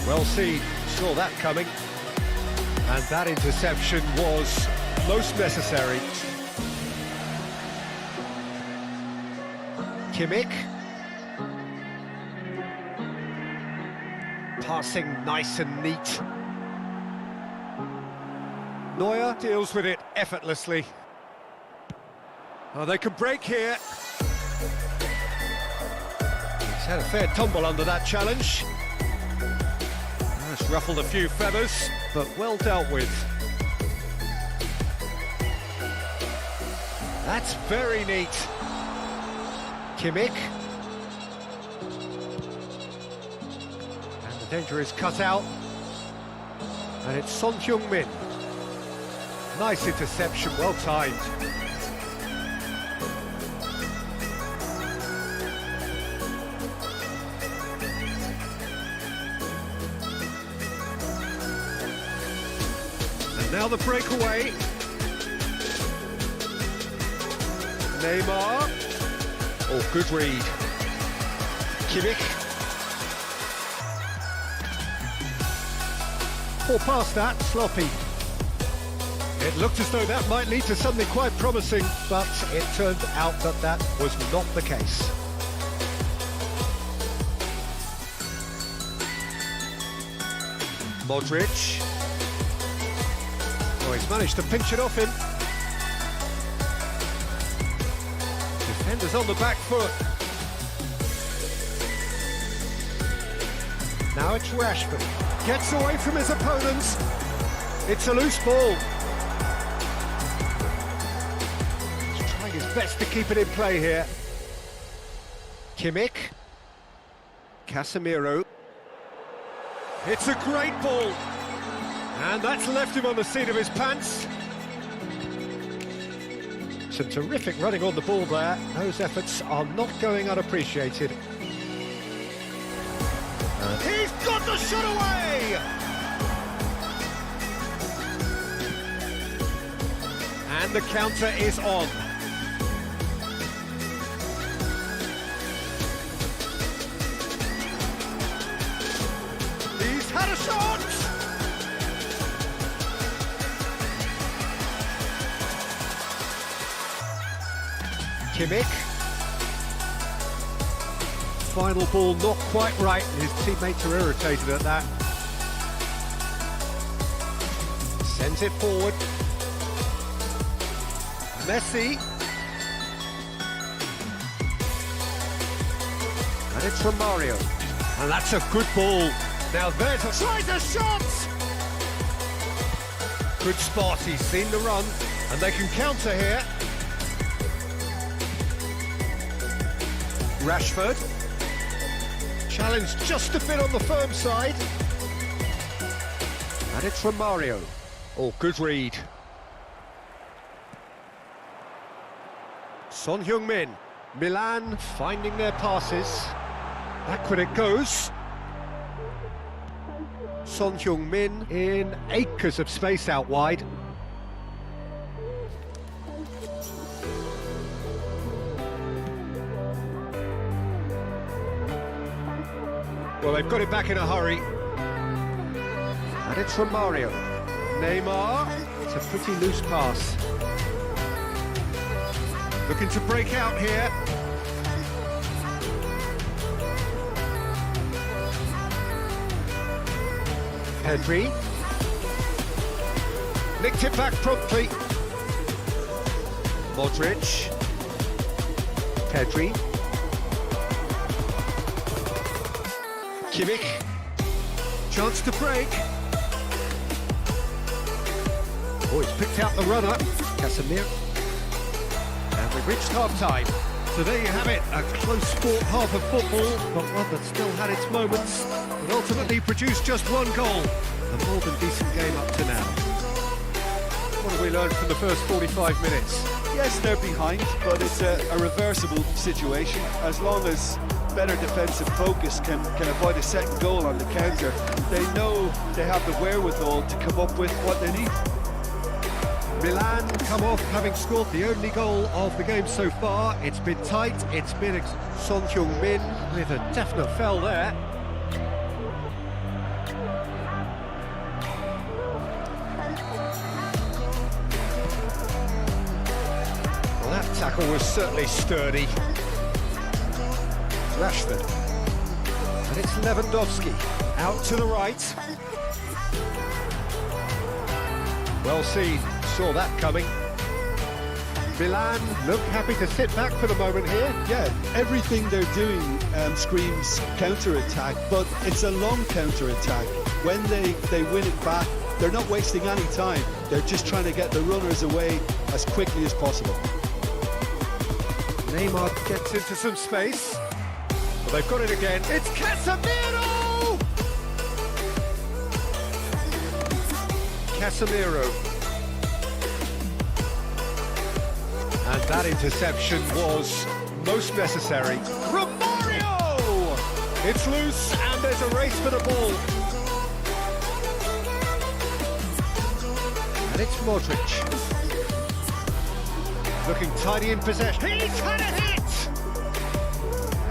Speaker 1: Well seen, saw that coming. And that interception was most necessary. Kimmich. Passing nice and neat. Neuer deals with it effortlessly. Oh, they can break here. He's had a fair tumble under that challenge. That's ruffled a few feathers, but well dealt with. That's very neat. Kimmich. And the danger is cut out. And it's Son Heung-min. Nice interception, well timed. And now the breakaway. Neymar. Oh, good read. Kimmich. Poor pass that, sloppy. It looked as though that might lead to something quite promising, but it turned out that that was not the case. Modric. Oh, he's managed to pinch it off him. Defenders on the back foot. Now it's Rashford. Gets away from his opponents. It's a loose ball. He's trying his best to keep it in play here. Kimmich. Casemiro. It's a great ball. And that's left him on the seat of his pants. Some terrific running on the ball there. Those efforts are not going unappreciated. He's got the shot away! And the counter is on. He's had a shot! Kimmich. Final ball not quite right, and his teammates are irritated at that. Sends it forward. Messi. And it's from Mario. And that's a good ball. Now there's a... Tries a shot! Good spot, he's seen the run, and they can counter here. Rashford. Challenge just a bit on the firm side. And it's from Mario. Oh, good read. Son Heung-min. Milan finding their passes. Backward it goes. Son Heung-min in acres of space out wide. Well, they've got it back in a hurry. And it's from Mario. Neymar. It's a pretty loose pass. Looking to break out here. Pedri. Nicked it back promptly. Modric. Pedri. Kimmich, chance to break. Oh, he's picked out the runner, Casemiro. And we've reached half-time. So there you have it, a close-fought half of football, but one that still had its moments, but ultimately produced just one goal. A more than decent game up to now. What have we learned from the first 45 minutes?
Speaker 5: Yes, they're behind, but it's a reversible situation. As long as better defensive focus can avoid a second goal on the counter, they know they have the wherewithal to come up with what they need.
Speaker 1: Milan come off having scored the only goal of the game so far. It's been tight, it's been Son Heung-min with a definite foul there. Well, that tackle was certainly sturdy. Rashford. And it's Lewandowski. Out to the right. Well seen. Saw that coming. Milan look happy to sit back for the moment here.
Speaker 5: Yeah, everything they're doing screams counter-attack, but it's a long counter-attack. When they win it back, they're not wasting any time. They're just trying to get the runners away as quickly as possible.
Speaker 1: Neymar gets into some space. Well, they've got it again. It's Casemiro! Casemiro. And that interception was most necessary. Romario! It's loose and there's a race for the ball. And it's Modric. looking tidy in possession. He's had a hit!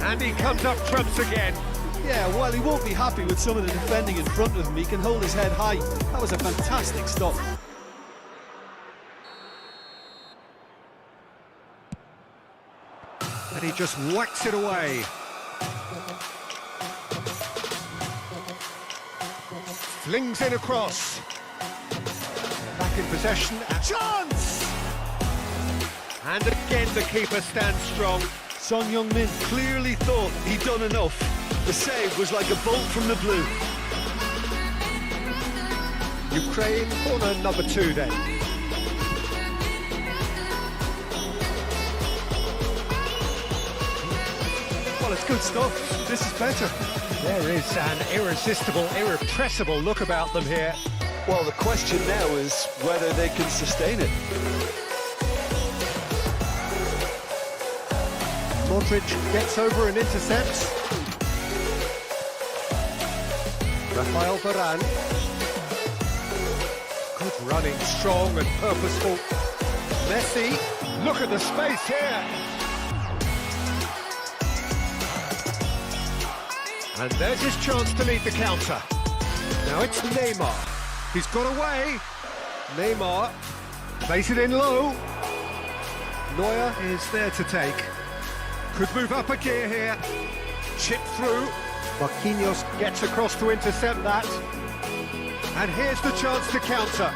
Speaker 1: And he comes up trumps again.
Speaker 5: Yeah, while he won't be happy with some of the defending in front of him, he can hold his head high. That was a fantastic stop.
Speaker 1: And he just whacks it away. Flings in across. Back in possession. A chance! And again the keeper stands strong.
Speaker 5: Son Heung-min clearly thought he'd done enough. The save was like a bolt from the blue.
Speaker 1: Ukraine corner number 2 then.
Speaker 5: Well, it's good stuff. This is better.
Speaker 1: There is an irresistible, irrepressible look about them here.
Speaker 2: Well, the question now is whether they can sustain it.
Speaker 1: Modric gets over and intercepts. Rafael Varane. Good running, strong and purposeful. Messi, look at the space here. And there's his chance to lead the counter. Now it's Neymar. He's got away. Neymar plays it in low. Neuer is there to take. Could move up a gear here. Chip through. Marquinhos gets across to intercept that. And here's the chance to counter.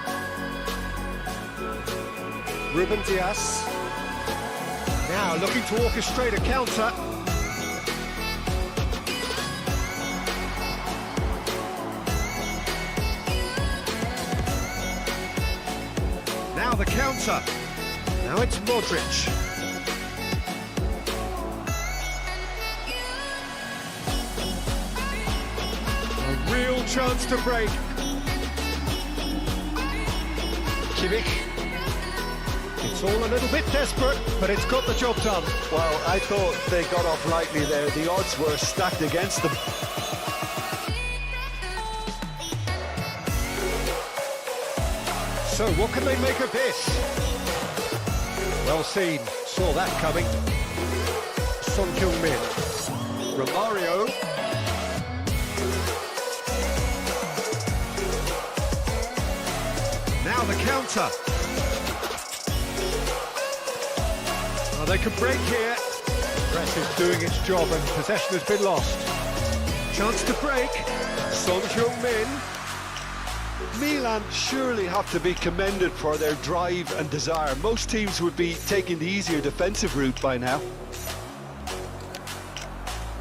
Speaker 1: Ruben Dias. Now looking to orchestrate a counter. Now the counter. Now it's Modric. A real chance to break. Kimmich. It's all a little bit desperate, but it's got the job done.
Speaker 2: Well, I thought they got off lightly there. The odds were stacked against them.
Speaker 1: So what can they make of this? Well seen, saw that coming. Son Heung-min. Romario. Now the counter. Well, they can break here. Press is doing its job and possession has been lost. Chance to break. Son Heung-min.
Speaker 2: Milan surely have to be commended for their drive and desire. Most teams would be taking the easier defensive route by now.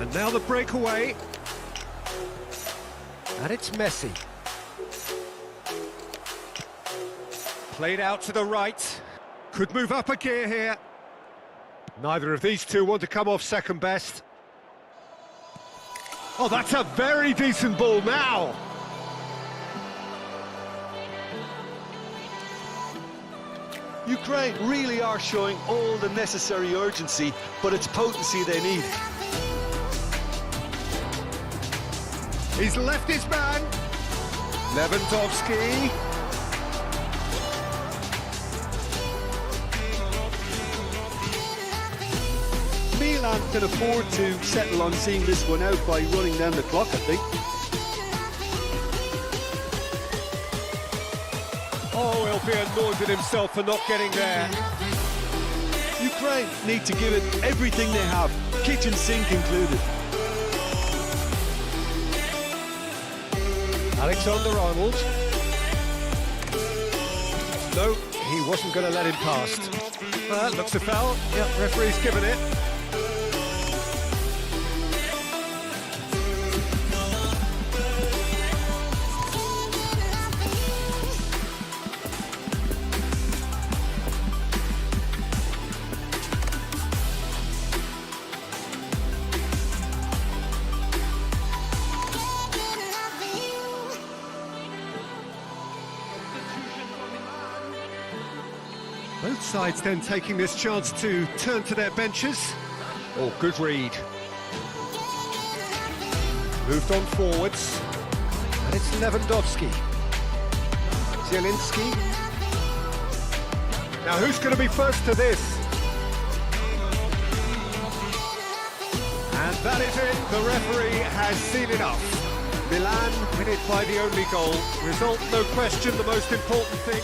Speaker 1: And now the breakaway. And it's Messi. Played out to the right. Could move up a gear here. Neither of these two want to come off second best. Oh, that's a very decent ball now.
Speaker 2: Ukraine really are showing all the necessary urgency, but it's potency they need.
Speaker 1: He's left his man. Lewandowski.
Speaker 5: Milan can afford to settle on seeing this one out by running down the clock, I think.
Speaker 1: Oh, he'll be annoyed with himself for not getting there.
Speaker 5: Ukraine need to give it everything they have, kitchen sink included.
Speaker 1: Alexander-Arnold. No, he wasn't going to let him past. Looks a foul. Yep, referee's given it. Both sides then taking this chance to turn to their benches. Oh, good read. Moved on forwards. And it's Lewandowski. Zielinski. Now who's going to be first to this? And that is it. The referee has seen enough. Milan win it by the only goal. Result, no question, the most important thing.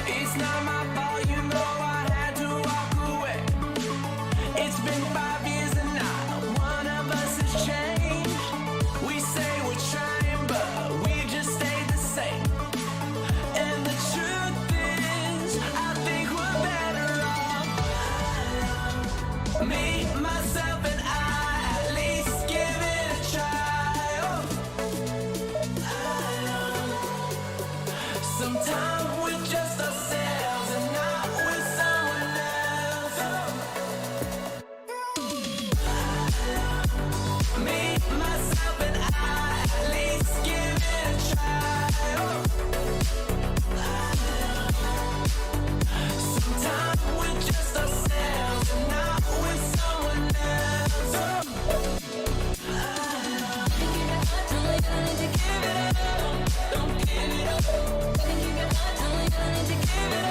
Speaker 6: It's not my fault, you know I had to walk away. It's been 5 years and not one of us has changed. We say we're trying, but we just stay the same. And the truth is, I think we're better off. Me, myself, and I, at least give it a try. Sometimes we're just ourselves and not with someone else. Me, myself, and I, at least give it a try. Sometimes we're just ourselves and not with someone else. Don't give it up. Don't give it up.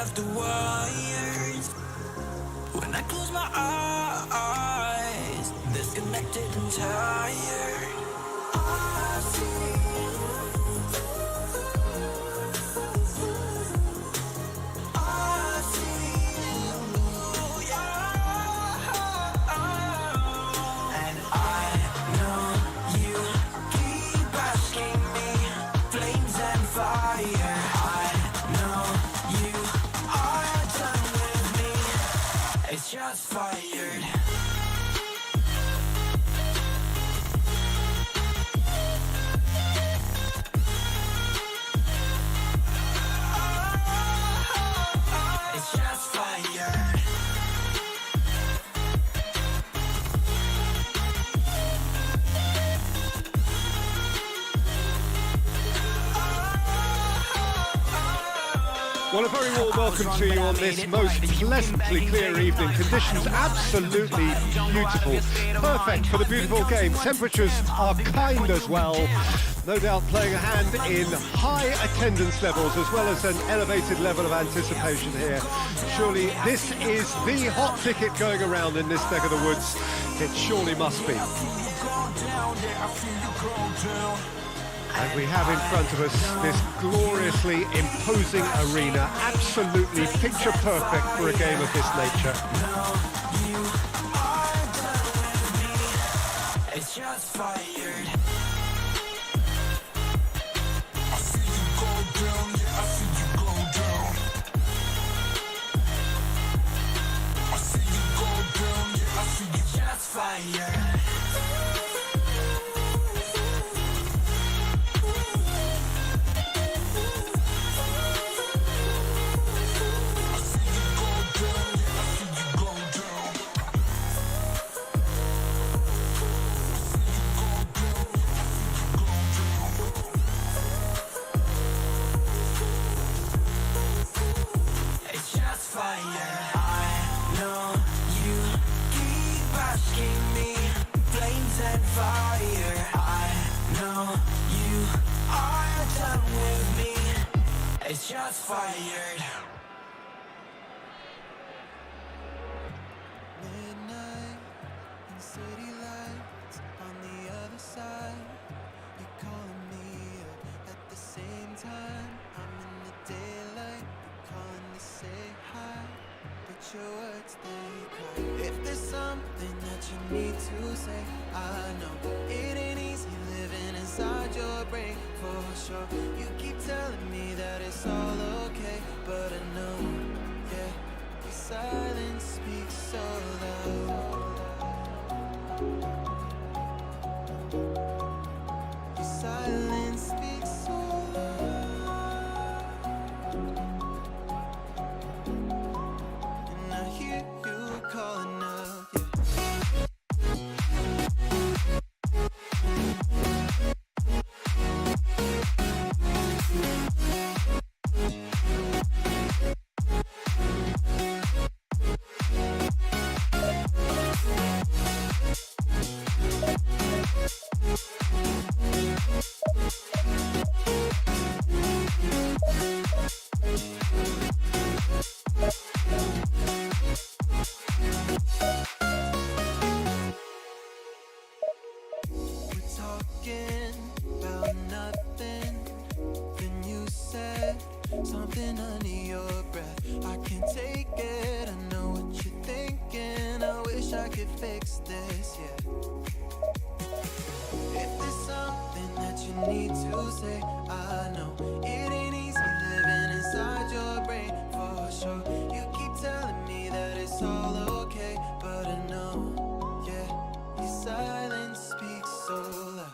Speaker 6: after wires. When I close my eyes, disconnected and tired. I see shots fired. It's shots fired.
Speaker 1: Well, a very warm welcome to you on this most pleasantly clear evening. Conditions absolutely beautiful. Perfect for the beautiful game. Temperatures are kind as well. No doubt playing a hand in high attendance levels as well as an elevated level of anticipation here. Surely this is the hot ticket going around in this neck of the woods. It surely must be. And we have in front of us this gloriously imposing arena, absolutely picture perfect for a game of this nature.
Speaker 6: It's just fired. Fire. Shots fired.
Speaker 7: Midnight and city lights on the other side. You're calling me up at the same time. I'm in the daylight, calling to say hi, but your words they cry. If there's something that you need to say, I know it ain't easy living inside your brain for sure. You keep telling me that it's all okay, but I know, yeah, your silence speaks so loud. Your silence speaks so loud. And I hear you calling out, yeah. About nothing, then you said something under your breath. I can't take it, I know what you're thinking. I wish I could fix this, yeah. If there's something that you need to say, I know it ain't easy living inside your brain for sure. You keep telling me that it's all okay, but I know, yeah, your silence speaks so loud.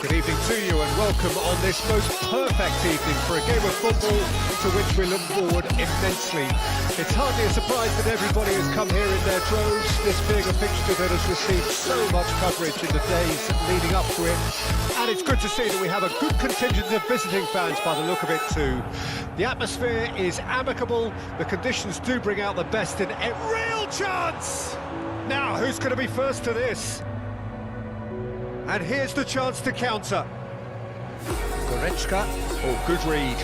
Speaker 1: Good evening to you and welcome on this most perfect evening for a game of football to which we look forward immensely. It's hardly a surprise that everybody has come here in their droves, this being a fixture that has received so much coverage in the days leading up to it. And it's good to see that we have a good contingent of visiting fans by the look of it too. The atmosphere is amicable, the conditions do bring out the best in a real chance! Now, who's going to be first to this? And here's the chance to counter. Goretzka, oh, good read.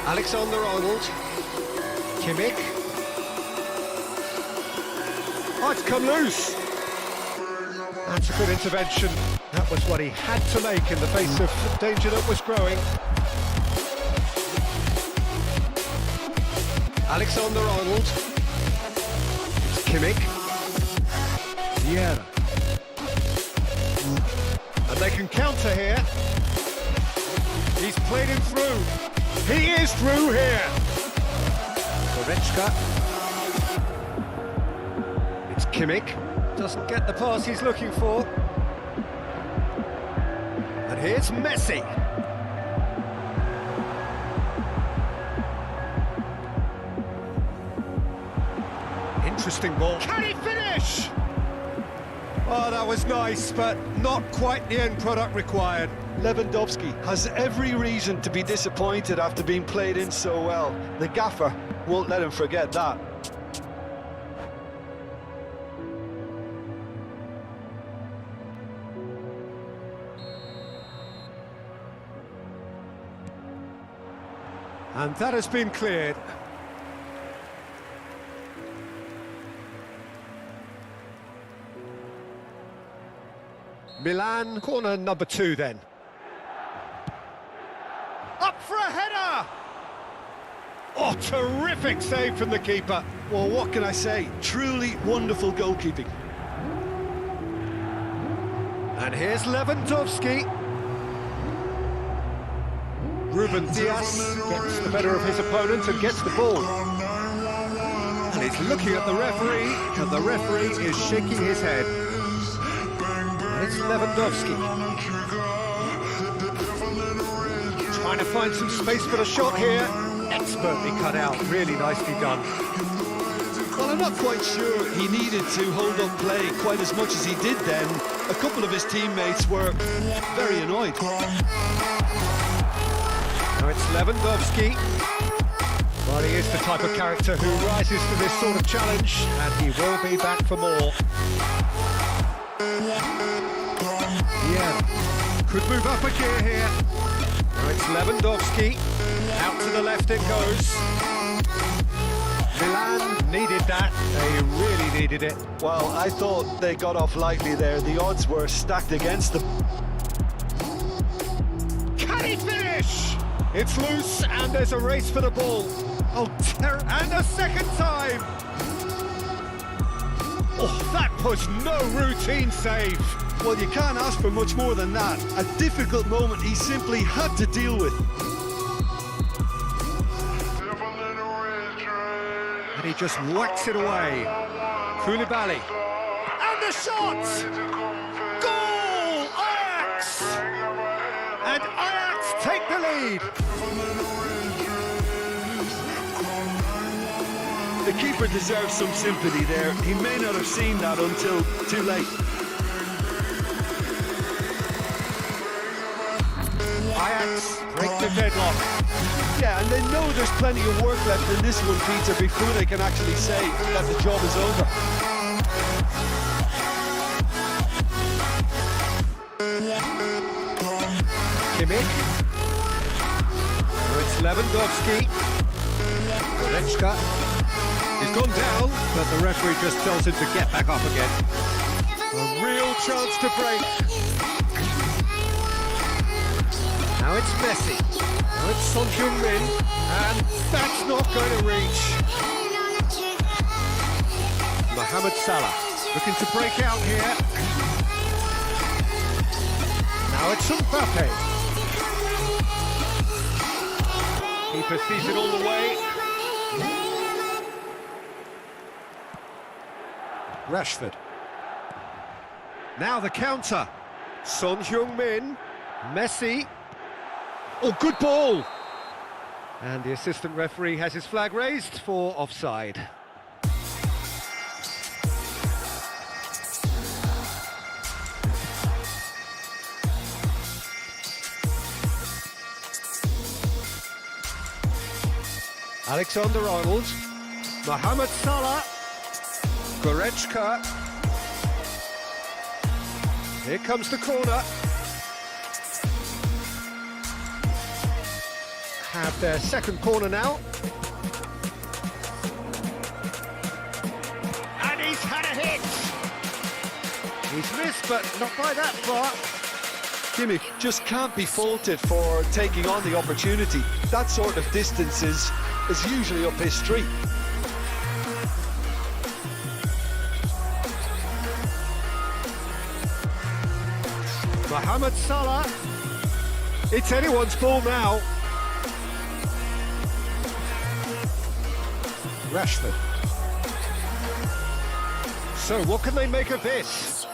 Speaker 1: Alexander-Arnold. Kimmich. Oh, it's come loose. That's a good intervention. That was what he had to make in the face of danger that was growing. Alexander-Arnold. It's Kimmich. Vieira. And they can counter here. He's played him through. He is through here. Goretzka. It's Kimmich. Doesn't get the pass he's looking for. And here's Messi. Interesting ball. Can he finish? Oh, that was nice, but not quite the end product required.
Speaker 5: Lewandowski has every reason to be disappointed after being played in so well. The gaffer won't let him forget that.
Speaker 1: And that has been cleared. Milan, corner number 2 then. Up for a header! Oh, terrific save from the keeper.
Speaker 5: Well, what can I say? Truly wonderful goalkeeping.
Speaker 1: And here's Lewandowski. Ruben Diaz gets the better of his opponent and gets the ball. And he's looking at the referee, and the referee is shaking his head. It's Lewandowski. Trying to find some space for the shot here. Expertly cut out, really nicely done.
Speaker 5: Well, I'm not quite sure he needed to hold up play quite as much as he did then. A couple of his teammates were very annoyed.
Speaker 1: Now it's Lewandowski. Well, he is the type of character who rises to this sort of challenge, and he will be back for more. Yeah, could move up a gear here. Now it's Lewandowski. Out to the left it goes. Milan needed that. They really needed it.
Speaker 5: Well, I thought they got off lightly there. The odds were stacked against them.
Speaker 1: Can he finish? It's loose and there's a race for the ball. Oh, and a second time. Oh, that was no routine save.
Speaker 5: Well, you can't ask for much more than that. A difficult moment he simply had to deal with.
Speaker 1: And he just whacks it away. Koulibaly. And the shot! Goal! Ajax! And Ajax take the lead.
Speaker 5: The keeper deserves some sympathy there. He may not have seen that until too late.
Speaker 1: Ajax break the deadlock.
Speaker 5: Yeah, and they know there's plenty of work left in this one, Peter, before they can actually say that the job is over.
Speaker 1: Kimmich. Now it's Lewandowski. Goretzka. He's gone down, but the referee just tells him to get back up again. A real chance to break. Now it's Messi. Now it's Son Heung-min. And that's not going to reach. Mohamed Salah looking to break out here. Now it's Mbappe. Keeper sees it all the way. Rashford. Now the counter. Son Heung-min, Messi. Oh, good ball! And the assistant referee has his flag raised for offside. Alexander-Arnold, Mohamed Salah, Goretzka. Here comes the corner. Have their second corner now. And he's had a hit! He's missed, but not by that far.
Speaker 5: Kimmich just can't be faulted for taking on the opportunity. That sort of distance is usually up his street.
Speaker 1: Mohamed Salah. It's anyone's ball now. Rashford. So what can they make of this?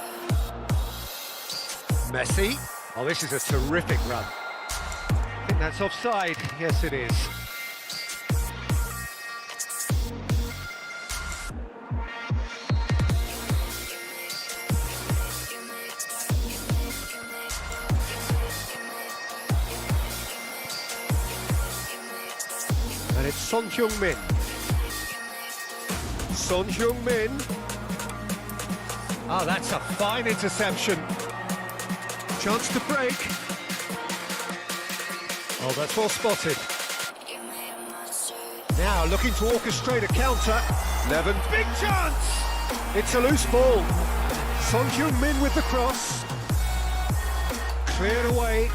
Speaker 1: Messi. Oh, this is a terrific run. I think that's offside. Yes, it is. And it's Son Heung-min. Son Heung-min. Oh, that's a fine interception. Chance to break. Oh, that's well spotted. Now looking to orchestrate a counter. Levin, big chance! It's a loose ball. Son Heung-min with the cross. Cleared away.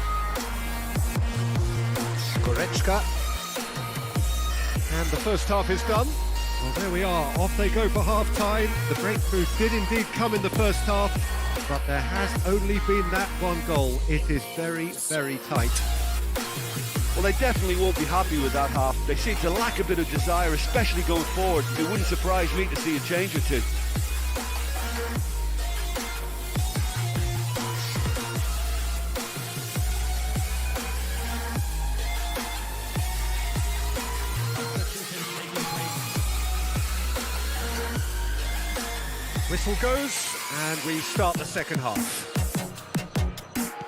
Speaker 1: Goretzka. And the first half is done. Well, there we are. Off they go for half-time. The breakthrough did indeed come in the first half, but there has only been that one goal. It is very, very tight.
Speaker 5: Well, they definitely won't be happy with that half. They seem to lack a bit of desire, especially going forward. It wouldn't surprise me to see a change or two.
Speaker 1: Whistle goes, and we start the second half.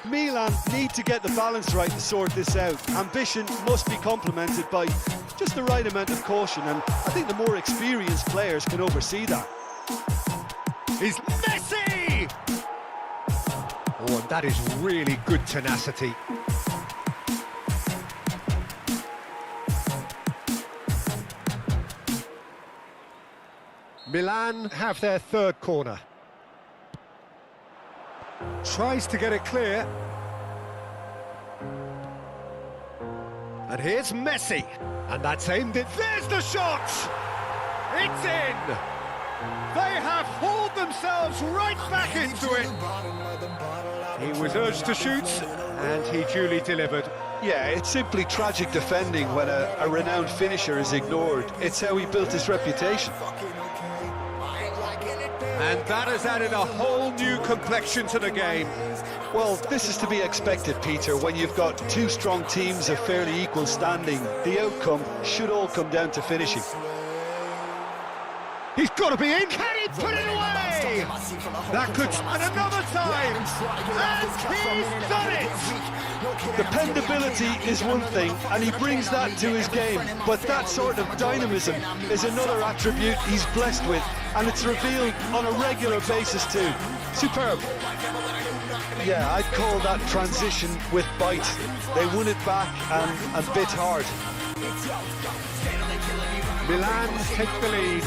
Speaker 5: Milan need to get the balance right to sort this out. Ambition must be complemented by just the right amount of caution, and I think the more experienced players can oversee that.
Speaker 1: Is Messi! Oh, and that is really good tenacity. Milan have their third corner. Tries to get it clear. And here's Messi. And that's aimed it. There's the shot! It's in! They have hauled themselves right back into it. He was urged to shoot, and he duly delivered.
Speaker 5: Yeah, it's simply tragic defending when a renowned finisher is ignored. It's how he built his reputation.
Speaker 1: And that has added a whole new complexion to the game.
Speaker 5: Well, this is to be expected, Peter. When you've got two strong teams of fairly equal standing, the outcome should all come down to finishing.
Speaker 1: He's got to be in. Can he put it away? That could and another time. And he's done it.
Speaker 5: Dependability is one thing, and he brings that to his game, but that sort of dynamism is another attribute he's blessed with, and it's revealed on a regular basis too. Superb. Yeah, I'd call that transition with bite. They won it back and bit hard.
Speaker 1: Milan take the lead.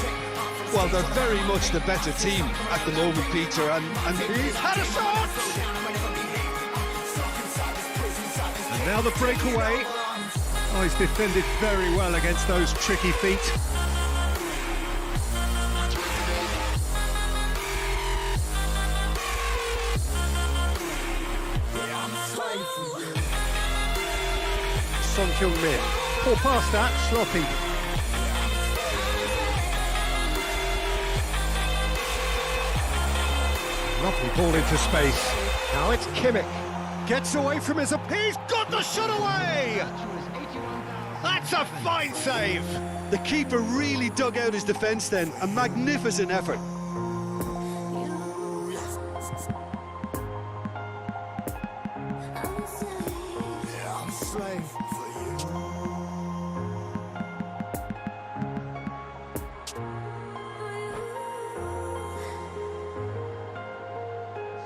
Speaker 5: Well, they're very much the better team at the moment, Peter, and
Speaker 1: He's had a shot! And now the breakaway. Oh, he's defended very well against those tricky feet. Son Heung-min. Poor past that, sloppy. Lovely ball into space. Now it's Kimmich. Gets away from his he's got the shot away! That's a fine save!
Speaker 5: The keeper really dug out his defence then. A magnificent effort.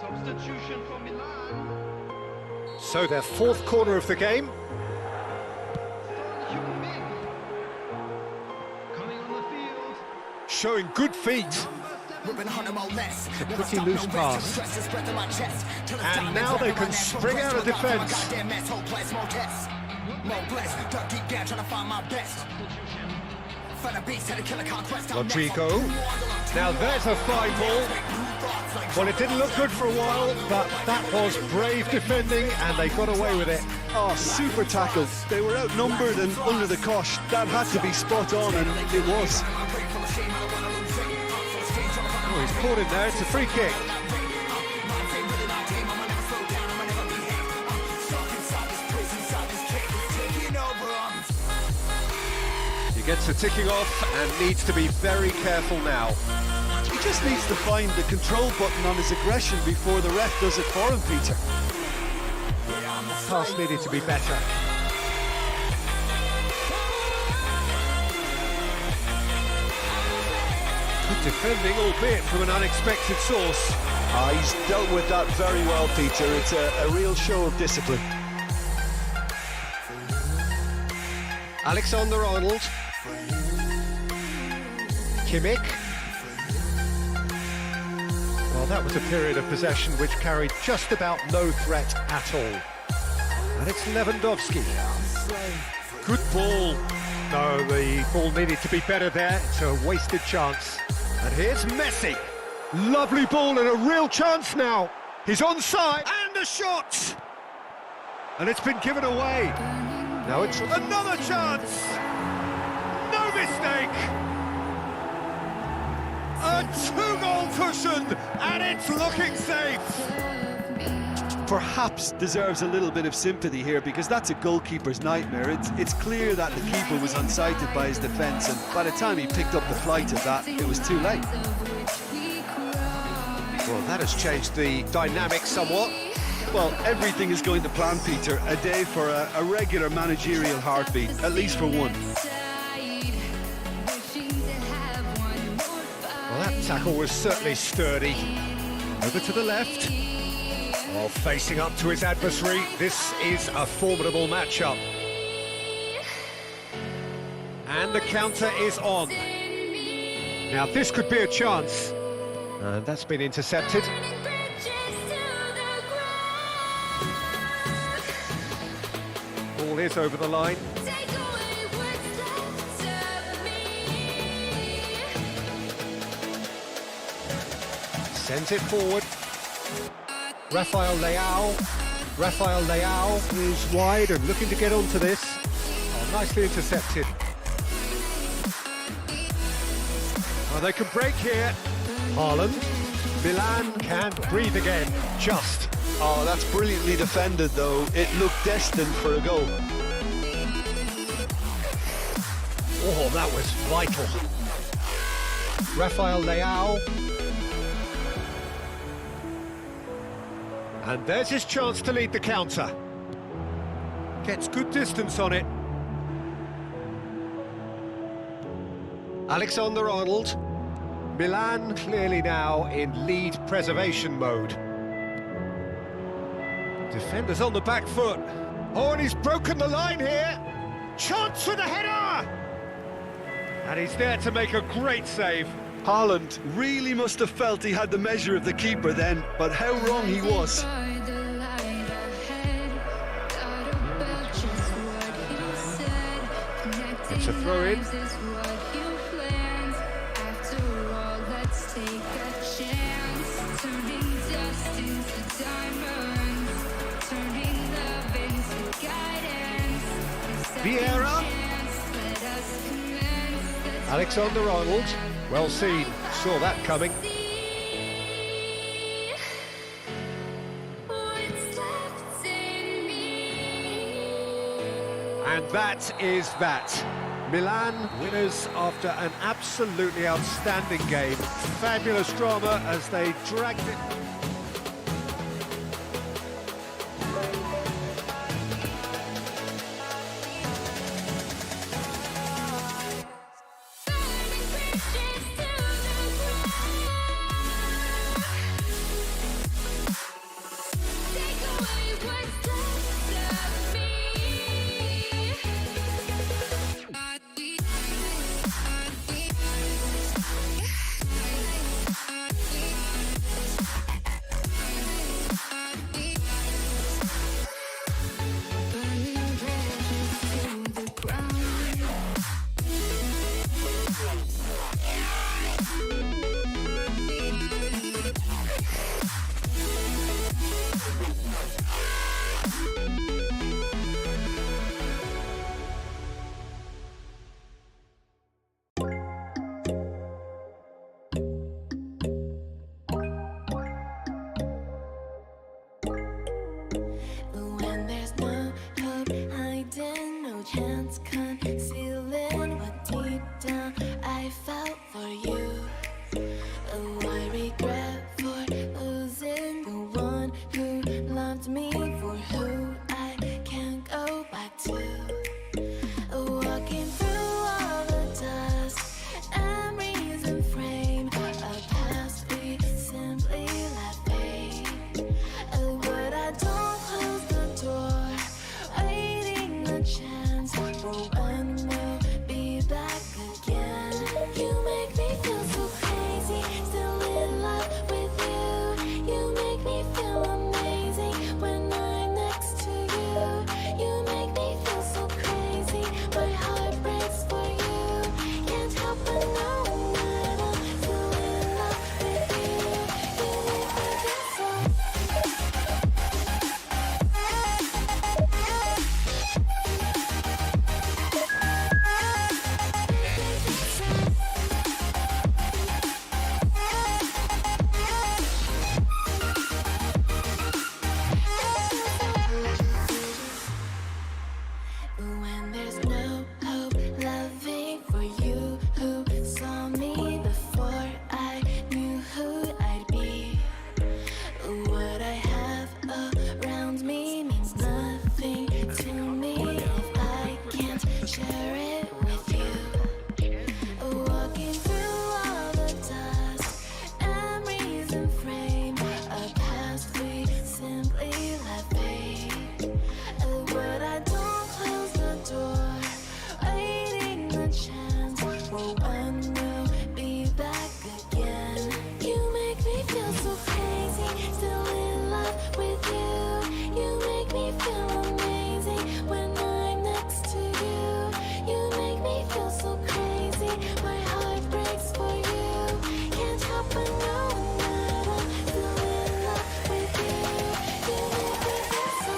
Speaker 2: Substitution for Milan.
Speaker 1: So their fourth corner of the game.
Speaker 2: Coming on the field.
Speaker 1: Showing good feet. Pretty loose pass. And now they can spring out of defence. Rodrigo. Now there's a fine ball. Well, it didn't look good for a while, but that was brave defending, and they got away with it.
Speaker 5: Oh, super tackle. They were outnumbered and under the cosh. That had to be spot on, and it was.
Speaker 1: Oh, he's caught in there. It's a free kick. He gets the ticking off and needs to be very careful now.
Speaker 5: He just needs to find the control button on his aggression before the ref does it for him, Peter.
Speaker 1: Pass needed to be better. Good defending, albeit from an unexpected source.
Speaker 5: He's dealt with that very well, Peter. It's a real show of discipline.
Speaker 1: Alexander-Arnold. Kimmich. Well, that was a period of possession which carried just about no threat at all. And it's Lewandowski. Good ball. No, the ball needed to be better there. It's a wasted chance. And here's Messi. Lovely ball and a real chance now. He's onside and a shot. And it's been given away. Now it's another chance. No mistake. A two-goal cushion, and it's looking safe.
Speaker 5: Perhaps deserves a little bit of sympathy here, because that's a goalkeeper's nightmare. It's clear that the keeper was unsighted by his defence, and by the time he picked up the flight of that, it was too late.
Speaker 1: Well, that has changed the dynamic somewhat.
Speaker 5: Well, everything is going to plan, Peter. A day for a regular managerial heartbeat, at least for one.
Speaker 1: Well, that tackle was certainly sturdy. Over to the left. Well, facing up to his adversary, this is a formidable matchup. And the counter is on. Now, this could be a chance. And that's been intercepted. Ball is over the line. Sends it forward. Rafael Leao is wide and looking to get onto this. Oh, nicely intercepted. Oh, they can break here. Haaland. Milan can breathe again. Just.
Speaker 5: Oh, that's brilliantly defended, though. It looked destined for a goal.
Speaker 1: Oh, that was vital. Rafael Leao. And there's his chance to lead the counter. Gets good distance on it. Alexander-Arnold. Milan clearly now in lead preservation mode. Defenders on the back foot. Oh, and he's broken the line here. Chance for the header! And he's there to make a great save.
Speaker 5: Haaland really must have felt he had the measure of the keeper then, but how wrong he was.
Speaker 1: It's a throw-in. Vieira. Alexander-Arnold. Well seen. Saw that coming. And that is that. Milan winners after an absolutely outstanding game. Fabulous drama as they dragged it.
Speaker 3: When there's no hope hiding, no chance concealing what deep down I felt for you. Oh, I regret for losing the one who loved me, for who I can't go back to. Walking through all the dust and reason frame a past we simply let fade. Oh, but I don't close the door, waiting the chance for when we'll be back again. You make me feel so crazy, still in love with you. You make me feel amazing when I'm next to you. You make me feel so crazy, my heart breaks for you. Can't help but know that I'm still in love with you. You make me feel so. When there's no hope loving for you who saw me before I knew who I'd be. What I have around me means nothing to me if I can't share it with you. Walking through all the dust and reason frame a past we simply let fade. But I don't close the door, waiting the chance for when we'll be back again. You make me feel so crazy, still in love with you. You make me feel amazing when I'm next to you. You make me feel so crazy, my heart breaks for you. Can't help but know that I'm still in love with you. You make me feel so.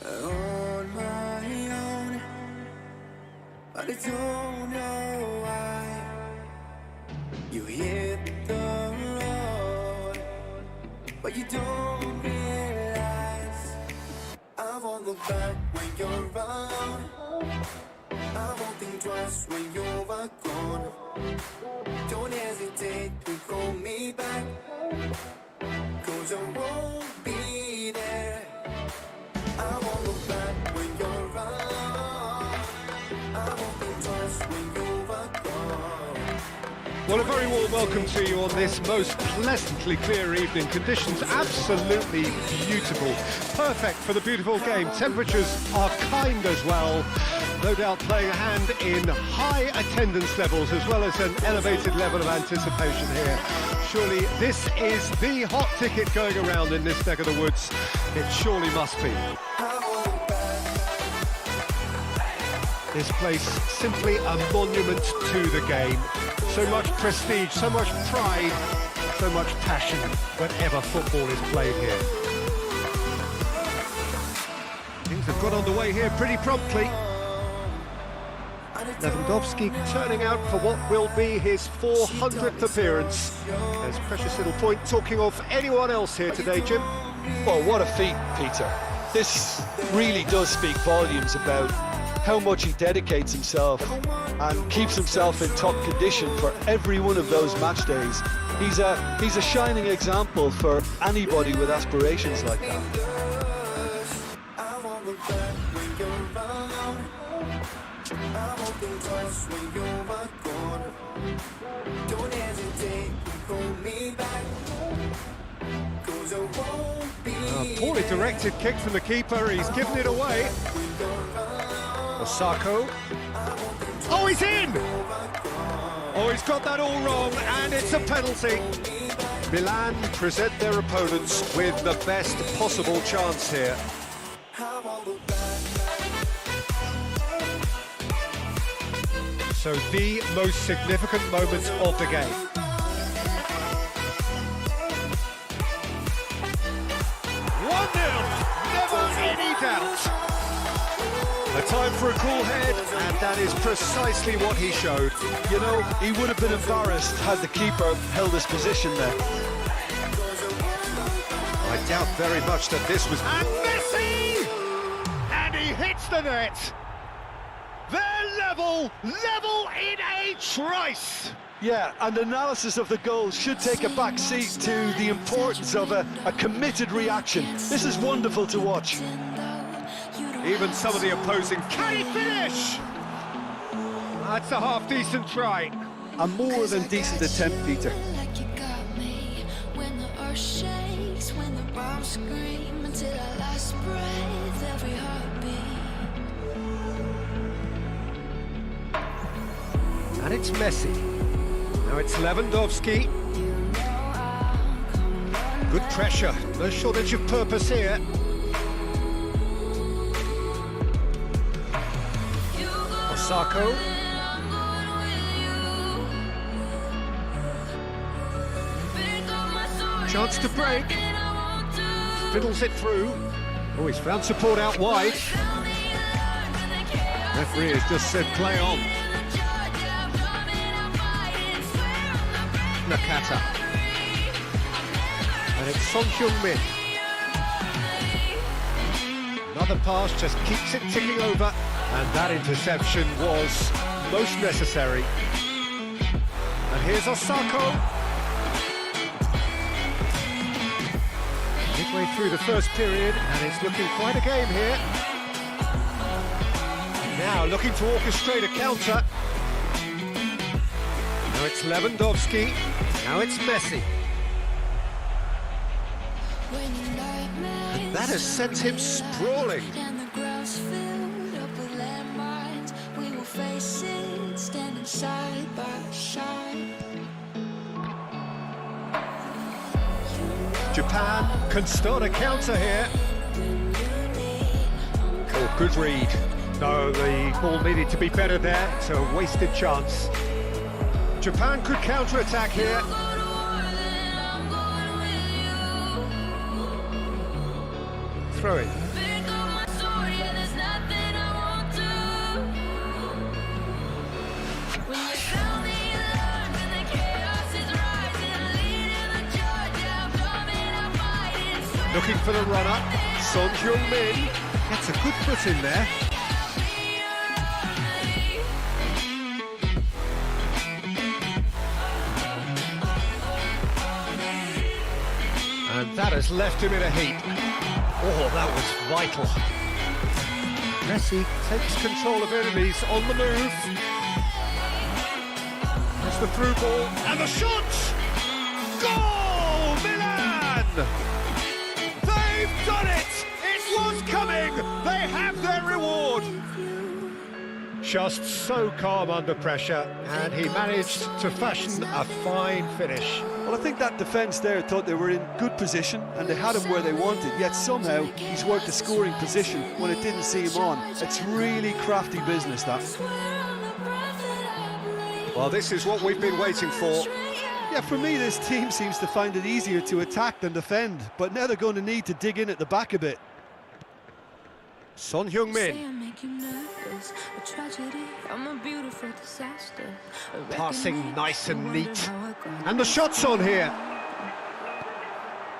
Speaker 7: On my own, but I don't know why you hit the road, but you don't realize I won't look back when you're around. I won't think twice when you're gone. Don't hesitate to call me back, 'cause I won't be there. I won't look back when you're around. I won't think twice when you're gone.
Speaker 1: Well, a very warm welcome to you on this most pleasantly clear evening. Conditions absolutely beautiful. Perfect for the beautiful game. Temperatures are kind as well. No doubt playing a hand in high attendance levels as well as an elevated level of anticipation here. Surely this is the hot ticket going around in this neck of the woods. It surely must be. This place simply a monument to the game. So much prestige, so much pride, so much passion whenever football is played here. Things have got underway here pretty promptly. Lewandowski turning out for what will be his 400th appearance. There's a precious little point talking of anyone else here today, Jim.
Speaker 2: Well, what a feat, Peter. This really does speak volumes about how much he dedicates himself and keeps himself in top condition for every one of those match days. He's a shining example for anybody with aspirations like that.
Speaker 1: A poorly directed kick from the keeper, he's given it away. Osako. Oh, he's in! Oh, he's got that all wrong, and it's a penalty. Milan present their opponents with the best possible chance here. So the most significant moment of the game. Never any doubt. A time for a cool head, and that is precisely what he showed.
Speaker 2: You know, he would have been embarrassed had the keeper held his position there.
Speaker 1: I doubt very much that this was... And Messi! And he hits the net. They're level in a trice.
Speaker 2: Yeah, and analysis of the goal should take a back seat to the importance of a committed reaction. This is wonderful to watch.
Speaker 1: Even some of the opposing... Can he finish? That's a half-decent try.
Speaker 5: A more than decent attempt, Peter.
Speaker 3: Like you got me when the earth shakes, when the bombs scream until I last breath, every heartbeat.
Speaker 1: And it's Messi. Now it's Lewandowski. Good pressure. No shortage of purpose here. Osako. Chance to break. Fiddles it through. Oh, he's found support out wide. Referee has just said play on. Nakata. And it's Son Heung-min. Another pass just keeps it ticking over, and that interception was most necessary. And here's Osako. Midway through the first period, and it's looking quite a game here. Now looking to orchestrate a counter. Now it's Lewandowski, now it's Messi. And that has sent him sprawling.
Speaker 3: And the ground's filled up with landmines. We will face it, standing side by side.
Speaker 1: Japan can start a counter here. Oh, good read. No, the ball needed to be better there. It's a wasted chance. Japan could counter-attack here. Throw it. Looking for the run-up. Son Heung-min gets a good foot in there. And that has left him in a heap. Oh, that was vital. Messi takes control of enemies on the move. Here's the through ball, and the shot! Goal! Milan! They've done it! It was coming! They have their reward! Just so calm under pressure, and he managed to fashion a fine finish.
Speaker 5: Well, I think that defence there thought they were in good position and they had him where they wanted, yet somehow he's worked a scoring position when it didn't see him on. It's really crafty business, that.
Speaker 1: Well, this is what we've been waiting for.
Speaker 5: Yeah, for me, this team seems to find it easier to attack than defend, but now they're going to need to dig in at the back a bit.
Speaker 1: Son Heung-min. Passing nice and neat. And the shot's on here.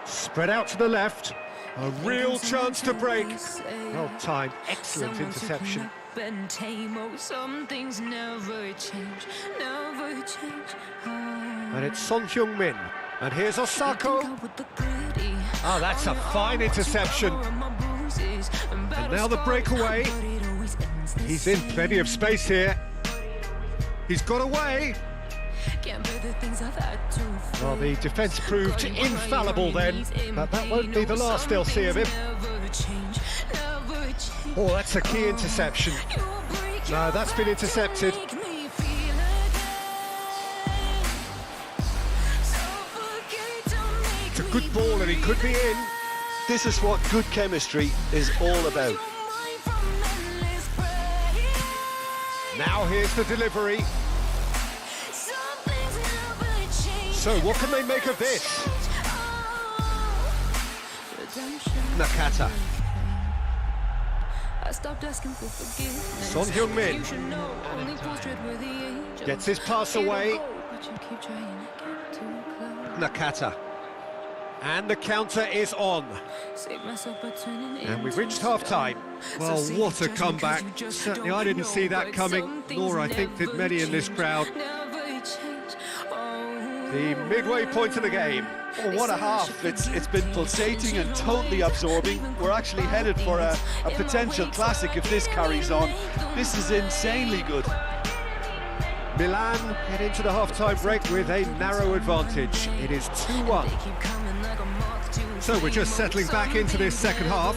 Speaker 1: Spread out to the left. A real chance to break. Well timed, excellent interception.
Speaker 3: Some things never change, never change.
Speaker 1: And it's Son Heung-min. And here's Osako. Oh, that's a fine interception. And now the breakaway. He's in plenty of space here. He's got away. Well, the defence proved infallible then, but that won't be the last they'll see of him. Oh, that's a key interception. No, that's been intercepted. It's a good ball and he could be in.
Speaker 5: This is what good chemistry is all about.
Speaker 1: Now here's the delivery. So what can they make of this? Nakata. Son Heung-min gets his pass away. Nakata. And the counter is on. And we've reached half-time. Well, what a comeback. Certainly I didn't see that coming, nor I think did many in this crowd. The midway point of the game.
Speaker 5: Oh, what a half. It's been pulsating and totally absorbing. We're actually headed for a potential classic if this carries on. This is insanely good.
Speaker 1: Milan head into the half-time break with a narrow advantage. It is 2-1. So we're just settling back into this second half.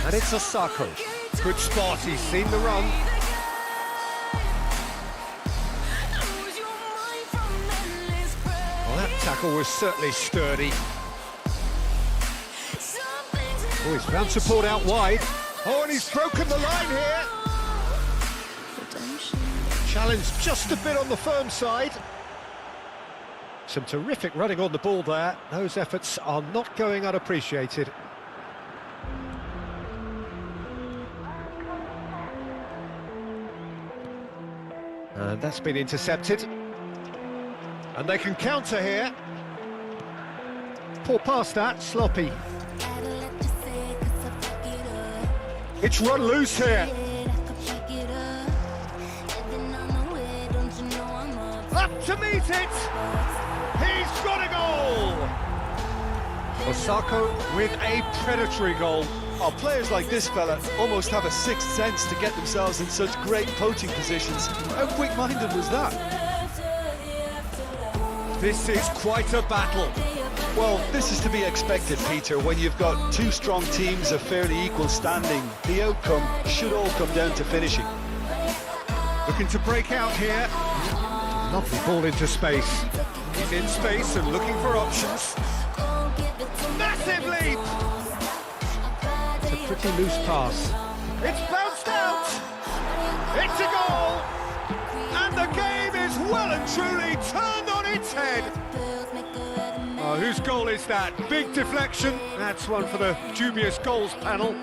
Speaker 1: And it's Osako. Good spot, he's seen the run. Well, that tackle was certainly sturdy. Oh, he's found support out wide. Oh, and he's broken the line here. Challenge just a bit on the firm side. Some terrific running on the ball there. Those efforts are not going unappreciated. And that's been intercepted. And they can counter here. Poor pass that, sloppy. It's run loose here. Up to meet it! He's got a goal! Osako with a predatory goal.
Speaker 5: Oh, players like this fella almost have a sixth sense to get themselves in such great poaching positions. How quick-minded was that?
Speaker 1: This is quite a battle.
Speaker 5: Well, this is to be expected, Peter, when you've got two strong teams of fairly equal standing. The outcome should all come down to finishing.
Speaker 1: Looking to break out here. Lovely ball into space. He's in space and looking for options. Massive leap! It's a pretty loose pass. It's bounced out! It's a goal! And the game is well and truly turned on its head. Oh, whose goal is that? Big deflection. That's one for the dubious goals panel.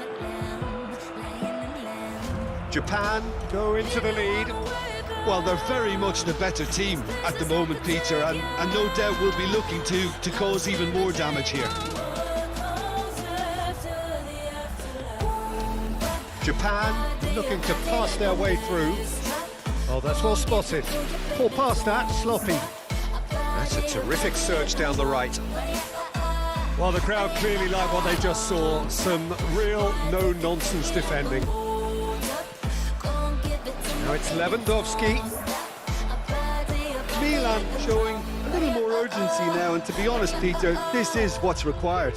Speaker 1: Japan go into the lead.
Speaker 2: Well, they're very much the better team at the moment, Peter, and no doubt will be looking to cause even more damage here.
Speaker 1: Japan looking to pass their way through. Oh, that's well spotted. Poor pass that, sloppy. That's a terrific surge down the right. Well, the crowd clearly like what they just saw. Some real no-nonsense defending. Now it's Lewandowski.
Speaker 5: Milan showing a little more urgency now, and to be honest, Peter, this is what's required.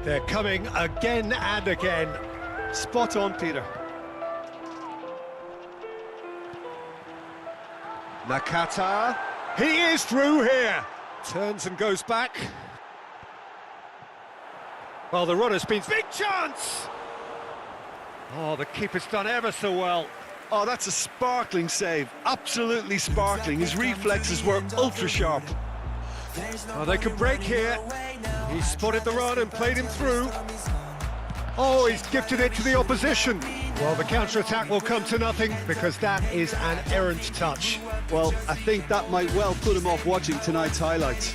Speaker 1: They're coming again and again.
Speaker 5: Spot on, Peter.
Speaker 1: Nakata. He is through here. Turns and goes back. Well, the runner's been... Big chance! Oh, the keeper's done ever so well.
Speaker 5: Oh, that's a sparkling save. Absolutely sparkling. His reflexes were ultra sharp.
Speaker 1: Oh, they could break here. He spotted the run and played him through. Oh, he's gifted it to the opposition. Well, the counter-attack will come to nothing because that is an errant touch.
Speaker 5: Well, I think that might well put him off watching tonight's highlights.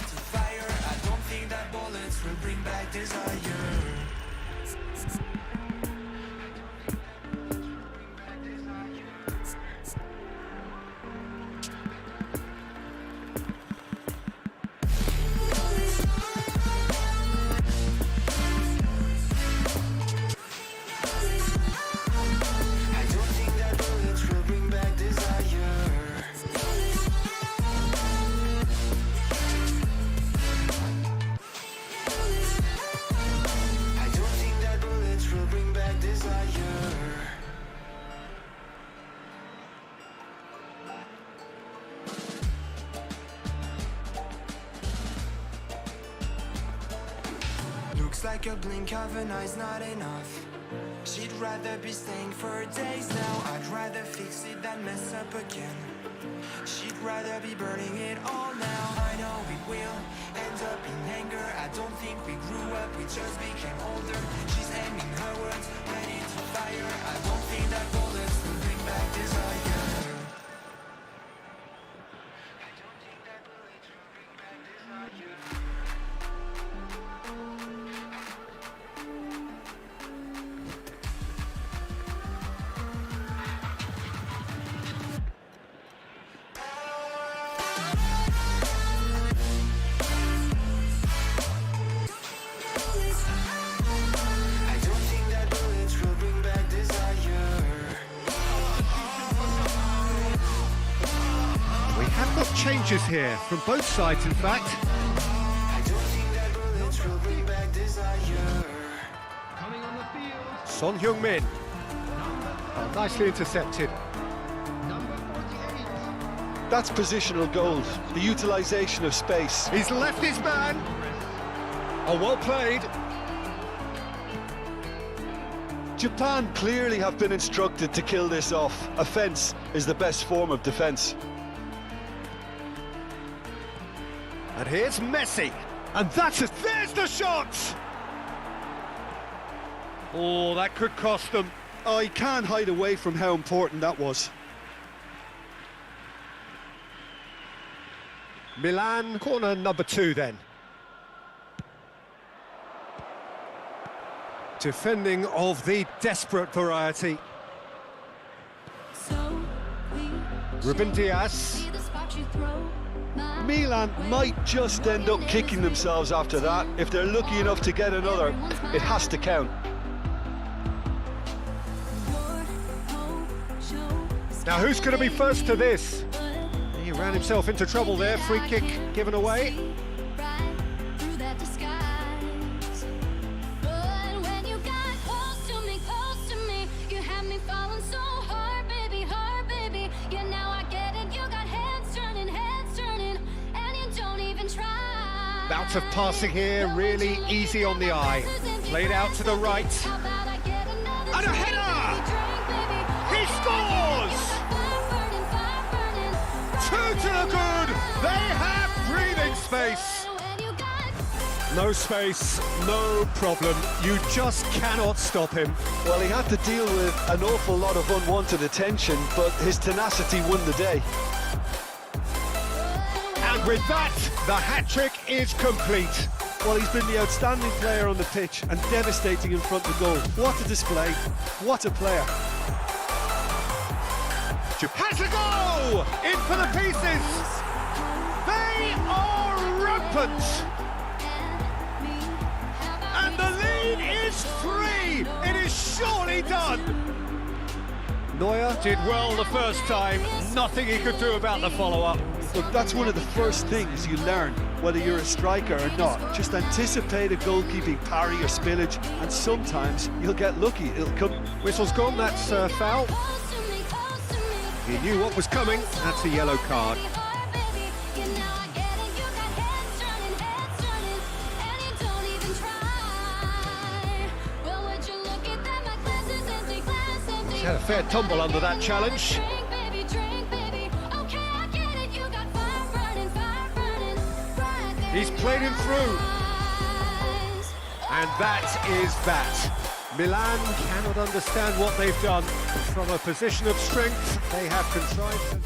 Speaker 7: Looks like a blink of an eye's not enough. She'd rather be staying for days now. I'd rather fix it than mess up again. She'd rather be burning it all now. I know we will end up in anger. I don't think we grew up, we just became older. She's aiming her words, ready to fire. I don't think that bullets will bring back desire. I don't think that bullets will bring back desire.
Speaker 1: Changes here from both sides, in fact.
Speaker 7: I don't think that bullets will bring back desire.
Speaker 6: Coming on the field,
Speaker 1: Son Heung-min. Oh, nicely intercepted.
Speaker 6: number 48.
Speaker 5: That's positional gold, the utilisation of space.
Speaker 1: He's left his man. Oh, well played.
Speaker 5: Japan clearly have been instructed to kill this off. Offence is the best form of defence.
Speaker 1: And here's Messi. And there's the shot! Oh, that could cost them.
Speaker 5: Oh, he can't hide away from how important that was.
Speaker 1: Milan, corner number 2 then. Defending of the desperate variety. Ruben Diaz.
Speaker 5: Milan might just end up kicking themselves after that. If they're lucky enough to get another, it has to count.
Speaker 1: Now who's going to be first to this? He ran himself into trouble there, free kick given away. Bouts of passing here, really easy on the eye. Played out to the right. And a header! He scores! 2 to the good! They have breathing space! No space, no problem. You just cannot stop him.
Speaker 5: Well, he had to deal with an awful lot of unwanted attention, but his tenacity won the day.
Speaker 1: And with that, the hat-trick is complete.
Speaker 5: Well, he's been the outstanding player on the pitch and devastating in front of goal. What a display. What a player.
Speaker 1: Has a goal! In for the pieces! They are rampant! surely done. Neuer did well the first time, nothing he could do about the follow-up.
Speaker 5: Look, that's one of the first things you learn, whether you're a striker or not. Just anticipate a goalkeeping parry or spillage, and sometimes you'll get lucky. It'll come.
Speaker 1: Whistle's gone, that's foul.
Speaker 3: Close to me, close to me.
Speaker 1: He knew what was coming, that's a yellow card. He's had a fair tumble under that challenge. He's played him through. And that is that. Milan cannot understand what they've done. From a position of strength, they have contrived.